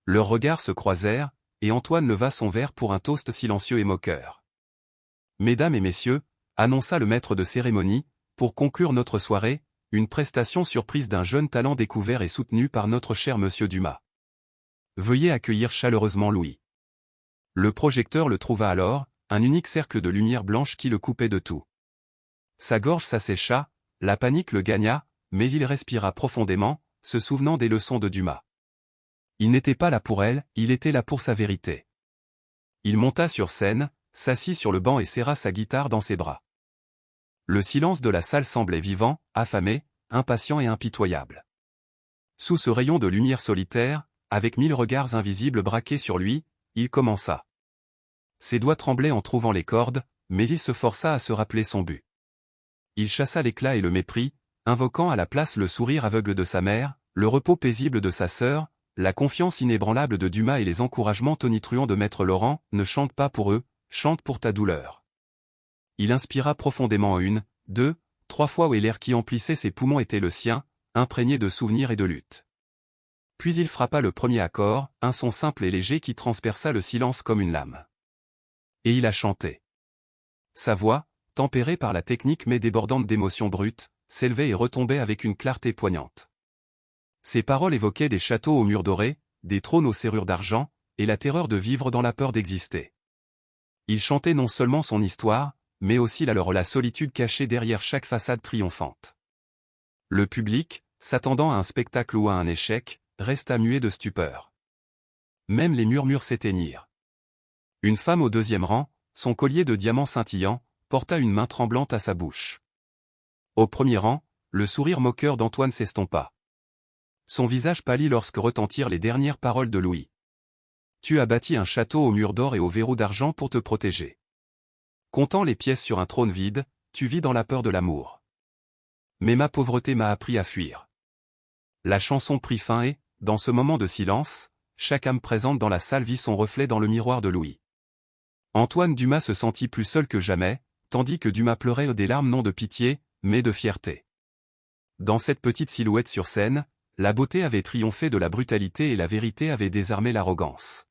Leurs regards se croisèrent, et Antoine leva son verre pour un toast silencieux et moqueur. « Mesdames et messieurs, annonça le maître de cérémonie, pour conclure notre soirée, une prestation surprise d'un jeune talent découvert et soutenu par notre cher monsieur Dumas. Veuillez accueillir chaleureusement Louis. » Le projecteur le trouva alors, un unique cercle de lumière blanche qui le coupait de tout. Sa gorge s'assécha, la panique le gagna, mais il respira profondément, se souvenant des leçons de Dumas. Il n'était pas là pour elle, il était là pour sa vérité. Il monta sur scène, s'assit sur le banc et serra sa guitare dans ses bras. Le silence de la salle semblait vivant, affamé, impatient et impitoyable. Sous ce rayon de lumière solitaire, avec 1000 regards invisibles braqués sur lui, il commença. Ses doigts tremblaient en trouvant les cordes, mais il se força à se rappeler son but. Il chassa l'éclat et le mépris, invoquant à la place le sourire aveugle de sa mère, le repos paisible de sa sœur, la confiance inébranlable de Dumas et les encouragements tonitruants de Maître Laurent. Ne chante pas pour eux, chante pour ta douleur. Il inspira profondément 1, 2, 3 fois et l'air qui emplissait ses poumons était le sien, imprégné de souvenirs et de lutte. Puis il frappa le premier accord, un son simple et léger qui transperça le silence comme une lame. Et il a chanté. Sa voix, tempérée par la technique mais débordante d'émotions brutes, s'élevait et retombait avec une clarté poignante. Ses paroles évoquaient des châteaux aux murs dorés, des trônes aux serrures d'argent, et la terreur de vivre dans la peur d'exister. Il chantait non seulement son histoire, mais aussi la solitude cachée derrière chaque façade triomphante. Le public, s'attendant à un spectacle ou à un échec, resta muet de stupeur. Même les murmures s'éteignirent. Une femme au deuxième rang, son collier de diamants scintillant, porta une main tremblante à sa bouche. Au premier rang, le sourire moqueur d'Antoine s'estompa. Son visage pâlit lorsque retentirent les dernières paroles de Louis. Tu as bâti un château aux murs d'or et aux verrous d'argent pour te protéger. Comptant les pièces sur un trône vide, tu vis dans la peur de l'amour. Mais ma pauvreté m'a appris à fuir. La chanson prit fin et, dans ce moment de silence, chaque âme présente dans la salle vit son reflet dans le miroir de Louis. Antoine Dumas se sentit plus seul que jamais, tandis que Dumas pleurait des larmes non de pitié, mais de fierté. Dans cette petite silhouette sur scène, la beauté avait triomphé de la brutalité et la vérité avait désarmé l'arrogance.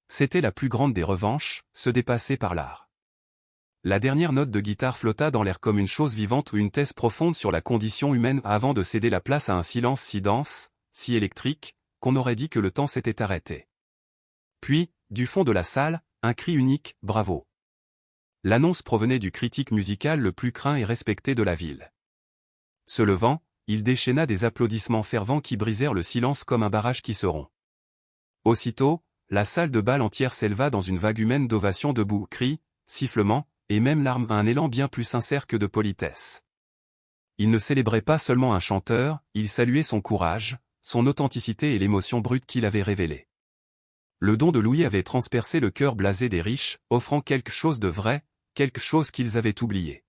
C'était la plus grande des revanches, se dépasser par l'art. La dernière note de guitare flotta dans l'air comme une chose vivante ou une thèse profonde sur la condition humaine avant de céder la place à un silence si dense, si électrique, qu'on aurait dit que le temps s'était arrêté. Puis, du fond de la salle, un cri unique, bravo. L'annonce provenait du critique musical le plus craint et respecté de la ville. Se levant, il déchaîna des applaudissements fervents qui brisèrent le silence comme un barrage qui se rompt. Aussitôt, la salle de bal entière s'éleva dans une vague humaine d'ovations debout, cris, sifflements, et même larmes à un élan bien plus sincère que de politesse. Il ne célébrait pas seulement un chanteur, il saluait son courage, son authenticité et l'émotion brute qu'il avait révélée. Le don de Louis avait transpercé le cœur blasé des riches, offrant quelque chose de vrai, quelque chose qu'ils avaient oublié.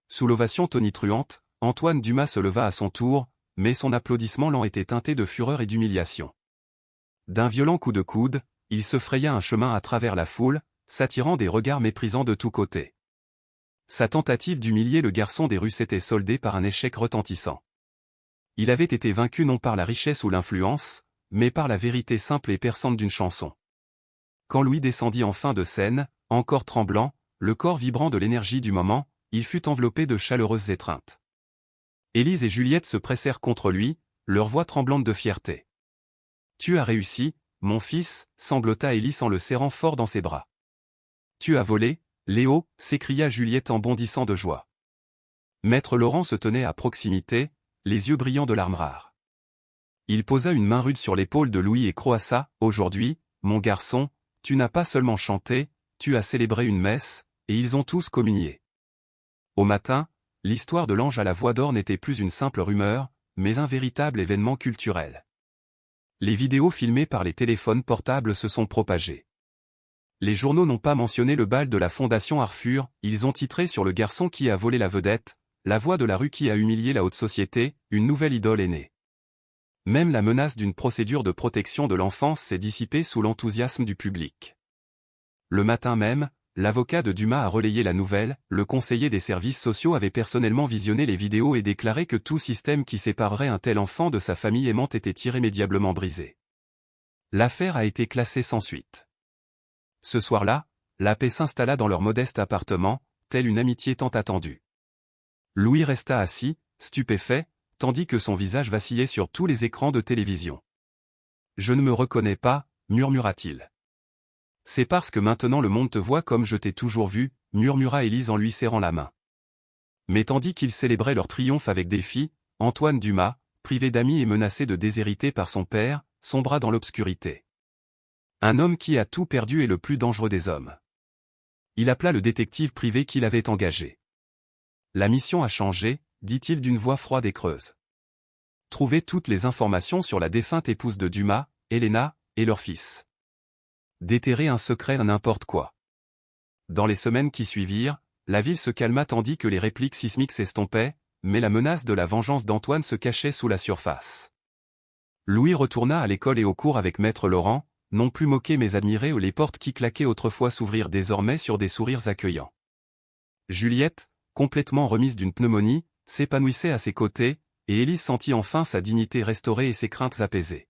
Sous l'ovation tonitruante, Antoine Dumas se leva à son tour, mais son applaudissement lent était teinté de fureur et d'humiliation. D'un violent coup de coude, il se fraya un chemin à travers la foule, s'attirant des regards méprisants de tous côtés. Sa tentative d'humilier le garçon des rues s'était soldée par un échec retentissant. Il avait été vaincu non par la richesse ou l'influence, mais par la vérité simple et perçante d'une chanson. Quand Louis descendit en fin de scène, encore tremblant, le corps vibrant de l'énergie du moment, il fut enveloppé de chaleureuses étreintes. Élise et Juliette se pressèrent contre lui, leur voix tremblante de fierté. « Tu as réussi, mon fils » sanglota Élise en le serrant fort dans ses bras. « Tu as volé, Léo » s'écria Juliette en bondissant de joie. Maître Laurent se tenait à proximité, les yeux brillants de larmes rares. Il posa une main rude sur l'épaule de Louis et croassa, « Aujourd'hui, mon garçon, tu n'as pas seulement chanté, tu as célébré une messe, et ils ont tous communié. » Au matin, l'histoire de l'ange à la voix d'or n'était plus une simple rumeur, mais un véritable événement culturel. Les vidéos filmées par les téléphones portables se sont propagées. Les journaux n'ont pas mentionné le bal de la Fondation Arthur, ils ont titré sur le garçon qui a volé la vedette, la voix de la rue qui a humilié la haute société, une nouvelle idole est née. Même la menace d'une procédure de protection de l'enfance s'est dissipée sous l'enthousiasme du public. Le matin même, l'avocat de Dumas a relayé la nouvelle, le conseiller des services sociaux avait personnellement visionné les vidéos et déclaré que tout système qui séparerait un tel enfant de sa famille aimante était irrémédiablement brisé. L'affaire a été classée sans suite. Ce soir-là, la paix s'installa dans leur modeste appartement, telle une amitié tant attendue. Louis resta assis, stupéfait, tandis que son visage vacillait sur tous les écrans de télévision. « Je ne me reconnais pas » murmura-t-il. « C'est parce que maintenant le monde te voit comme je t'ai toujours vu » murmura Élise en lui serrant la main. Mais tandis qu'ils célébraient leur triomphe avec défi, Antoine Dumas, privé d'amis et menacé de déshériter par son père, sombra dans l'obscurité. Un homme qui a tout perdu est le plus dangereux des hommes. Il appela le détective privé qu'il avait engagé. « La mission a changé » dit-il d'une voix froide et creuse. Trouvez toutes les informations sur la défunte épouse de Dumas, Elena, et leur fils. Déterrer un secret à n'importe quoi. Dans les semaines qui suivirent, la ville se calma tandis que les répliques sismiques s'estompaient, mais la menace de la vengeance d'Antoine se cachait sous la surface. Louis retourna à l'école et au cours avec Maître Laurent, non plus moqué mais admiré où les portes qui claquaient autrefois s'ouvrirent désormais sur des sourires accueillants. Juliette, complètement remise d'une pneumonie, s'épanouissait à ses côtés, et Élise sentit enfin sa dignité restaurée et ses craintes apaisées.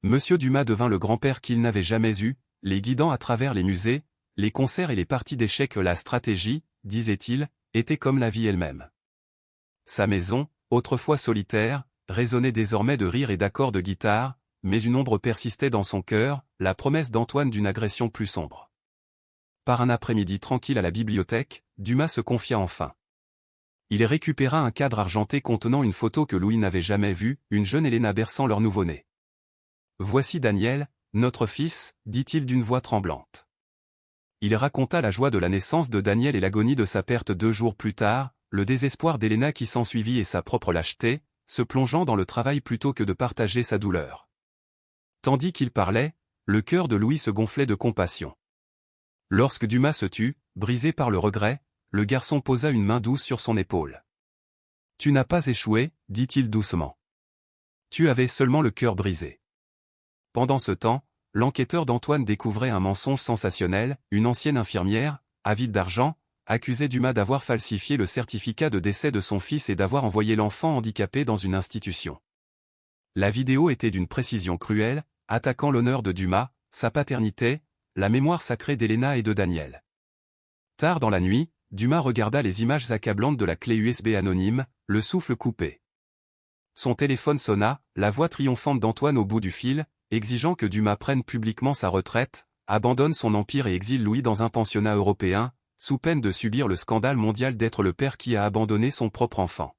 Monsieur Dumas devint le grand-père qu'il n'avait jamais eu, les guidant à travers les musées, les concerts et les parties d'échecs. La stratégie, disait-il, était comme la vie elle-même. Sa maison, autrefois solitaire, résonnait désormais de rires et d'accords de guitare, mais une ombre persistait dans son cœur, la promesse d'Antoine d'une agression plus sombre. Par un après-midi tranquille à la bibliothèque, Dumas se confia enfin. Il récupéra un cadre argenté contenant une photo que Louis n'avait jamais vue, une jeune Elena berçant leur nouveau-né. « Voici Daniel, notre fils », dit-il d'une voix tremblante. Il raconta la joie de la naissance de Daniel et l'agonie de sa perte 2 jours plus tard, le désespoir d'Elena qui s'ensuivit et sa propre lâcheté, se plongeant dans le travail plutôt que de partager sa douleur. Tandis qu'il parlait, le cœur de Louis se gonflait de compassion. Lorsque Dumas se tut, brisé par le regret, le garçon posa une main douce sur son épaule. « Tu n'as pas échoué, dit-il doucement. Tu avais seulement le cœur brisé. » Pendant ce temps, l'enquêteur d'Antoine découvrait un mensonge sensationnel, une ancienne infirmière, avide d'argent, accusait Dumas d'avoir falsifié le certificat de décès de son fils et d'avoir envoyé l'enfant handicapé dans une institution. La vidéo était d'une précision cruelle, attaquant l'honneur de Dumas, sa paternité, la mémoire sacrée d'Elena et de Daniel. Tard dans la nuit, Dumas regarda les images accablantes de la clé USB anonyme, le souffle coupé. Son téléphone sonna, la voix triomphante d'Antoine au bout du fil, exigeant que Dumas prenne publiquement sa retraite, abandonne son empire et exile Louis dans un pensionnat européen, sous peine de subir le scandale mondial d'être le père qui a abandonné son propre enfant.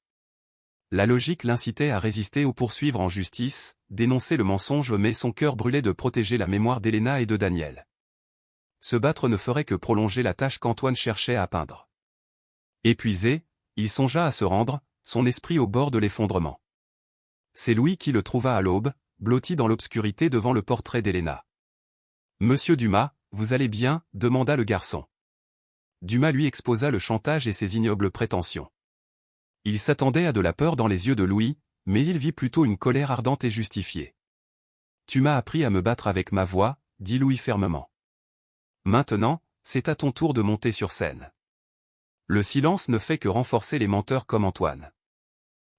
La logique l'incitait à résister ou poursuivre en justice, dénoncer le mensonge mais son cœur brûlait de protéger la mémoire d'Elena et de Daniel. Se battre ne ferait que prolonger la tâche qu'Antoine cherchait à peindre. Épuisé, il songea à se rendre, son esprit au bord de l'effondrement. C'est Louis qui le trouva à l'aube, blotti dans l'obscurité devant le portrait d'Elena. « Monsieur Dumas, vous allez bien ?» demanda le garçon. Dumas lui exposa le chantage et ses ignobles prétentions. Il s'attendait à de la peur dans les yeux de Louis, mais il vit plutôt une colère ardente et justifiée. « Tu m'as appris à me battre avec ma voix », dit Louis fermement. « Maintenant, c'est à ton tour de monter sur scène. » Le silence ne fait que renforcer les menteurs comme Antoine.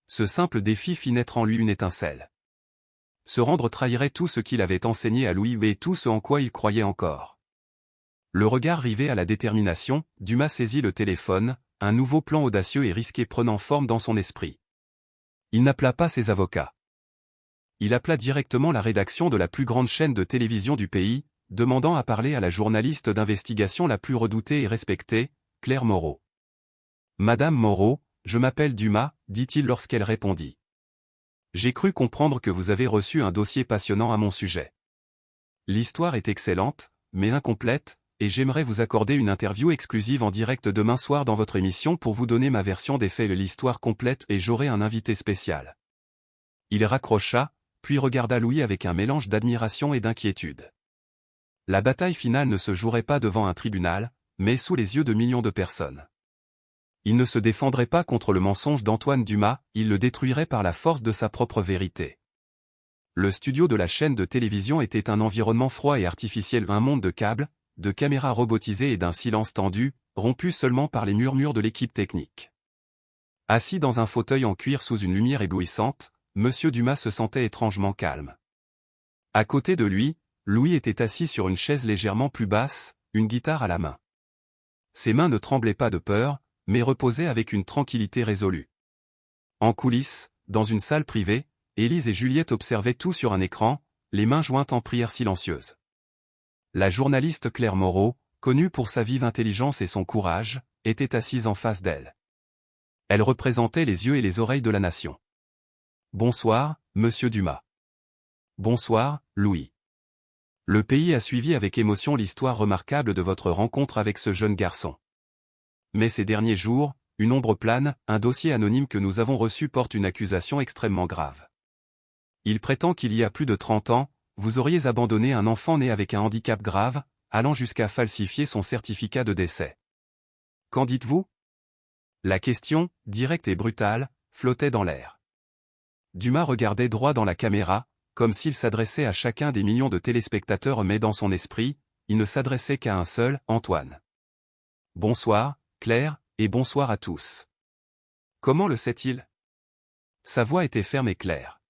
Ce simple défi fit naître en lui une étincelle. Se rendre trahirait tout ce qu'il avait enseigné à Louis et tout ce en quoi il croyait encore. Le regard rivé à la détermination, Dumas saisit le téléphone, un nouveau plan audacieux et risqué prenant forme dans son esprit. Il n'appela pas ses avocats. Il appela directement la rédaction de la plus grande chaîne de télévision du pays, demandant à parler à la journaliste d'investigation la plus redoutée et respectée, Claire Moreau. « Madame Moreau, je m'appelle Dumas », dit-il lorsqu'elle répondit. « J'ai cru comprendre que vous avez reçu un dossier passionnant à mon sujet. L'histoire est excellente, mais incomplète, et j'aimerais vous accorder une interview exclusive en direct demain soir dans votre émission pour vous donner ma version des faits et l'histoire complète et j'aurai un invité spécial. » Il raccrocha, puis regarda Louis avec un mélange d'admiration et d'inquiétude. La bataille finale ne se jouerait pas devant un tribunal, mais sous les yeux de millions de personnes. Il ne se défendrait pas contre le mensonge d'Antoine Dumas, il le détruirait par la force de sa propre vérité. Le studio de la chaîne de télévision était un environnement froid et artificiel, un monde de câbles, de caméras robotisées et d'un silence tendu, rompu seulement par les murmures de l'équipe technique. Assis dans un fauteuil en cuir sous une lumière éblouissante, Monsieur Dumas se sentait étrangement calme. À côté de lui, Louis était assis sur une chaise légèrement plus basse, une guitare à la main. Ses mains ne tremblaient pas de peur, mais reposaient avec une tranquillité résolue. En coulisses, dans une salle privée, Élise et Juliette observaient tout sur un écran, les mains jointes en prière silencieuse. La journaliste Claire Moreau, connue pour sa vive intelligence et son courage, était assise en face d'elle. Elle représentait les yeux et les oreilles de la nation. « Bonsoir, Monsieur Dumas. »« Bonsoir, Louis. » Le pays a suivi avec émotion l'histoire remarquable de votre rencontre avec ce jeune garçon. Mais ces derniers jours, une ombre plane, un dossier anonyme que nous avons reçu porte une accusation extrêmement grave. Il prétend qu'il y a plus de 30 ans, vous auriez abandonné un enfant né avec un handicap grave, allant jusqu'à falsifier son certificat de décès. Qu'en dites-vous ? La question, directe et brutale, flottait dans l'air. Dumas regardait droit dans la caméra, comme s'il s'adressait à chacun des millions de téléspectateurs mais dans son esprit, il ne s'adressait qu'à un seul, Antoine. Bonsoir, Claire, et bonsoir à tous. Comment le sait-il ? Sa voix était ferme et claire.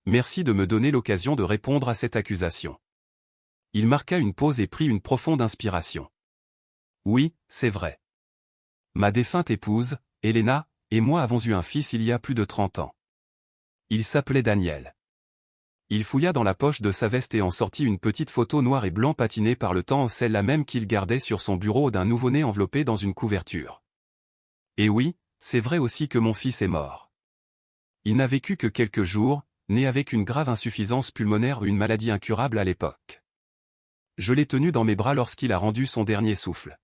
Merci de me donner l'occasion de répondre à cette accusation. Il marqua une pause et prit une profonde inspiration. Oui, c'est vrai. Ma défunte épouse, Elena, et moi avons eu un fils il y a plus de 30 ans. Il s'appelait Daniel. Il fouilla dans la poche de sa veste et en sortit une petite photo noir et blanc patinée par le temps, celle-là même qu'il gardait sur son bureau d'un nouveau-né enveloppé dans une couverture. Et oui, c'est vrai aussi que mon fils est mort. Il n'a vécu que quelques jours, né avec une grave insuffisance pulmonaire, une maladie incurable à l'époque. Je l'ai tenu dans mes bras lorsqu'il a rendu son dernier souffle.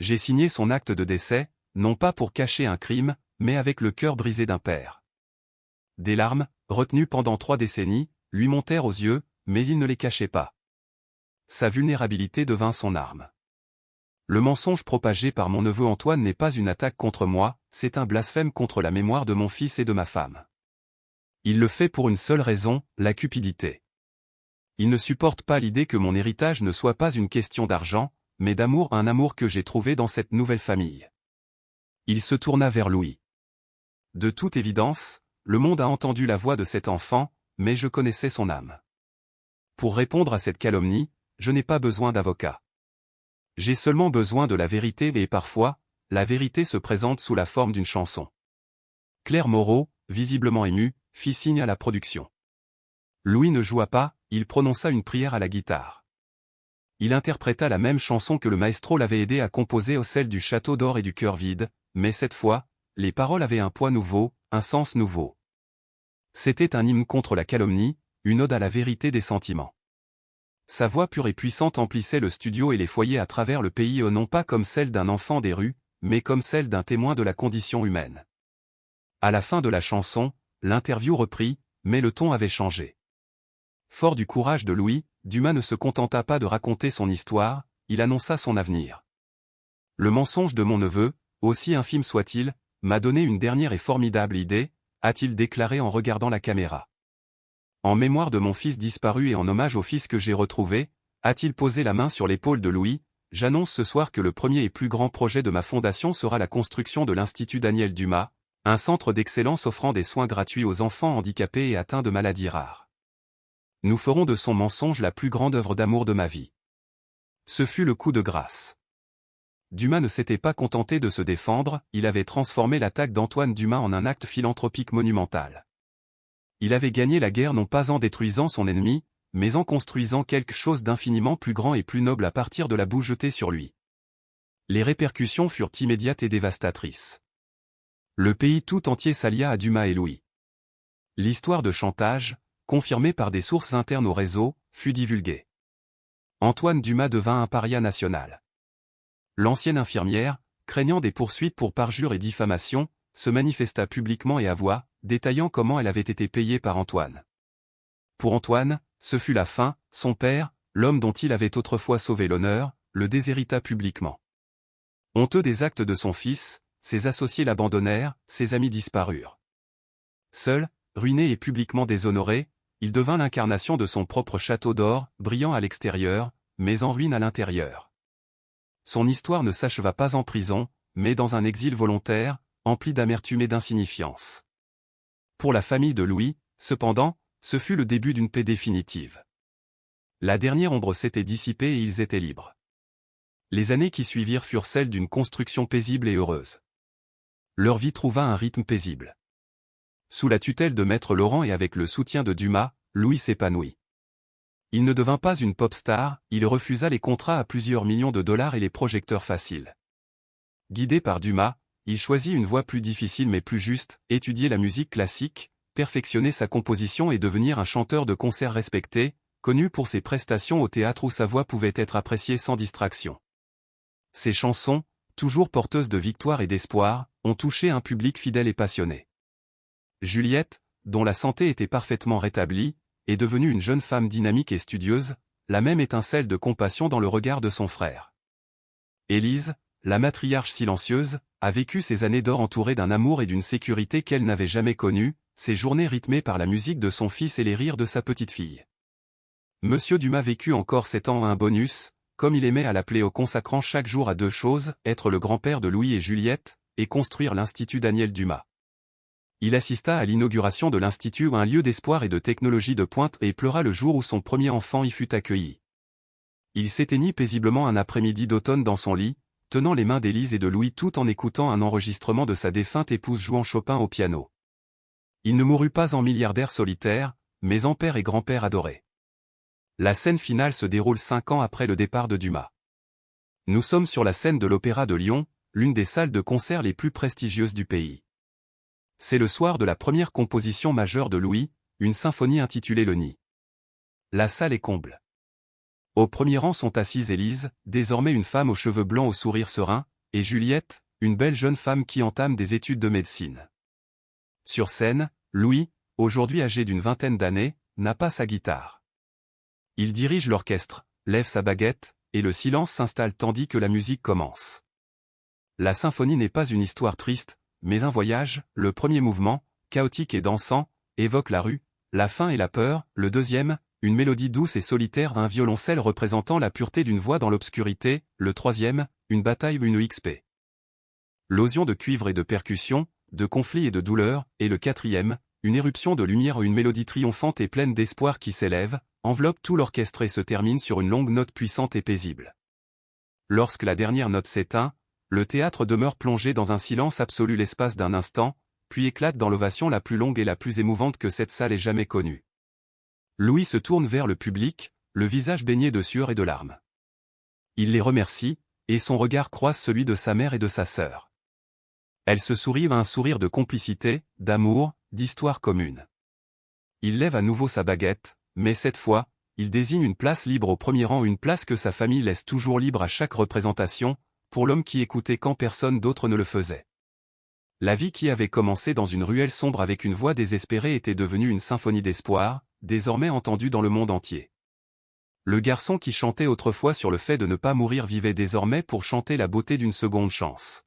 J'ai signé son acte de décès, non pas pour cacher un crime, mais avec le cœur brisé d'un père. Des larmes, retenues pendant 3 décennies, lui montèrent aux yeux, mais il ne les cachait pas. Sa vulnérabilité devint son arme. Le mensonge propagé par mon neveu Antoine n'est pas une attaque contre moi, c'est un blasphème contre la mémoire de mon fils et de ma femme. Il le fait pour une seule raison, la cupidité. Il ne supporte pas l'idée que mon héritage ne soit pas une question d'argent, mais d'amour, un amour que j'ai trouvé dans cette nouvelle famille. Il se tourna vers Louis. De toute évidence, le monde a entendu la voix de cet enfant, mais je connaissais son âme. Pour répondre à cette calomnie, je n'ai pas besoin d'avocat. J'ai seulement besoin de la vérité et parfois, la vérité se présente sous la forme d'une chanson. Claire Moreau, visiblement émue, fit signe à la production. Louis ne joua pas, il prononça une prière à la guitare. Il interpréta la même chanson que le maestro l'avait aidé à composer, au celle du château d'or et du cœur vide, mais cette fois, les paroles avaient un poids nouveau, un sens nouveau. C'était un hymne contre la calomnie, une ode à la vérité des sentiments. Sa voix pure et puissante emplissait le studio et les foyers à travers le pays, non pas comme celle d'un enfant des rues, mais comme celle d'un témoin de la condition humaine. À la fin de la chanson, l'interview reprit, mais le ton avait changé. Fort du courage de Louis, Dumas ne se contenta pas de raconter son histoire, il annonça son avenir. Le mensonge de mon neveu, aussi infime soit-il, m'a donné une dernière et formidable idée, a-t-il déclaré en regardant la caméra. En mémoire de mon fils disparu et en hommage au fils que j'ai retrouvé, a-t-il posé la main sur l'épaule de Louis, j'annonce ce soir que le premier et plus grand projet de ma fondation sera la construction de l'Institut Daniel Dumas, un centre d'excellence offrant des soins gratuits aux enfants handicapés et atteints de maladies rares. Nous ferons de son mensonge la plus grande œuvre d'amour de ma vie. Ce fut le coup de grâce. Dumas ne s'était pas contenté de se défendre, il avait transformé l'attaque d'Antoine Dumas en un acte philanthropique monumental. Il avait gagné la guerre non pas en détruisant son ennemi, mais en construisant quelque chose d'infiniment plus grand et plus noble à partir de la boue jetée sur lui. Les répercussions furent immédiates et dévastatrices. Le pays tout entier s'allia à Dumas et Louis. L'histoire de chantage, confirmée par des sources internes au réseau, fut divulguée. Antoine Dumas devint un paria national. L'ancienne infirmière, craignant des poursuites pour parjure et diffamation, se manifesta publiquement et avoua, détaillant comment elle avait été payée par Antoine. Pour Antoine, ce fut la fin, son père, l'homme dont il avait autrefois sauvé l'honneur, le déshérita publiquement. Honteux des actes de son fils, ses associés l'abandonnèrent, ses amis disparurent. Seul, ruiné et publiquement déshonoré, il devint l'incarnation de son propre château d'or, brillant à l'extérieur, mais en ruine à l'intérieur. Son histoire ne s'acheva pas en prison, mais dans un exil volontaire, empli d'amertume et d'insignifiance. Pour la famille de Louis, cependant, ce fut le début d'une paix définitive. La dernière ombre s'était dissipée et ils étaient libres. Les années qui suivirent furent celles d'une construction paisible et heureuse. Leur vie trouva un rythme paisible. Sous la tutelle de Maître Laurent et avec le soutien de Dumas, Louis s'épanouit. Il ne devint pas une pop star, il refusa les contrats à plusieurs millions de dollars et les projecteurs faciles. Guidé par Dumas, il choisit une voie plus difficile mais plus juste, étudier la musique classique, perfectionner sa composition et devenir un chanteur de concert respecté, connu pour ses prestations au théâtre où sa voix pouvait être appréciée sans distraction. Ses chansons, toujours porteuses de victoire et d'espoir, ont touché un public fidèle et passionné. Juliette, dont la santé était parfaitement rétablie, est devenue une jeune femme dynamique et studieuse, la même étincelle de compassion dans le regard de son frère. Élise, la matriarche silencieuse, a vécu ses années d'or entourée d'un amour et d'une sécurité qu'elle n'avait jamais connue, ses journées rythmées par la musique de son fils et les rires de sa petite-fille. Monsieur Dumas vécut encore 7 ans à un bonus, comme il aimait à l'appeler, au consacrant chaque jour à 2 choses, être le grand-père de Louis et Juliette, et construire l'Institut Daniel Dumas. Il assista à l'inauguration de l'Institut, un lieu d'espoir et de technologie de pointe, et pleura le jour où son premier enfant y fut accueilli. Il s'éteignit paisiblement un après-midi d'automne dans son lit, tenant les mains d'Élise et de Louis tout en écoutant un enregistrement de sa défunte épouse jouant Chopin au piano. Il ne mourut pas en milliardaire solitaire, mais en père et grand-père adoré. La scène finale se déroule 5 ans après le départ de Dumas. Nous sommes sur la scène de l'Opéra de Lyon, l'une des salles de concert les plus prestigieuses du pays. C'est le soir de la première composition majeure de Louis, une symphonie intitulée Le Nid. La salle est comble. Au premier rang sont assises Élise, désormais une femme aux cheveux blancs au sourire serein, et Juliette, une belle jeune femme qui entame des études de médecine. Sur scène, Louis, aujourd'hui âgé d'une vingtaine d'années, n'a pas sa guitare. Il dirige l'orchestre, lève sa baguette, et le silence s'installe tandis que la musique commence. La symphonie n'est pas une histoire triste, mais un voyage. Le premier mouvement, chaotique et dansant, évoque la rue, la faim et la peur. Le deuxième, une mélodie douce et solitaire, un violoncelle représentant la pureté d'une voix dans l'obscurité. Le troisième, une bataille ou une XP. Losion de cuivre et de percussion, de conflit et de douleur. Et le quatrième, une éruption de lumière ou une mélodie triomphante et pleine d'espoir qui s'élève, enveloppe tout l'orchestre et se termine sur une longue note puissante et paisible. Lorsque la dernière note s'éteint, le théâtre demeure plongé dans un silence absolu l'espace d'un instant, puis éclate dans l'ovation la plus longue et la plus émouvante que cette salle ait jamais connue. Louis se tourne vers le public, le visage baigné de sueur et de larmes. Il les remercie, et son regard croise celui de sa mère et de sa sœur. Elle se sourit à un sourire de complicité, d'amour, d'histoire commune. Il lève à nouveau sa baguette, mais cette fois, il désigne une place libre au premier rang, une place que sa famille laisse toujours libre à chaque représentation, pour l'homme qui écoutait quand personne d'autre ne le faisait. La vie qui avait commencé dans une ruelle sombre avec une voix désespérée était devenue une symphonie d'espoir, désormais entendue dans le monde entier. Le garçon qui chantait autrefois sur le fait de ne pas mourir vivait désormais pour chanter la beauté d'une seconde chance.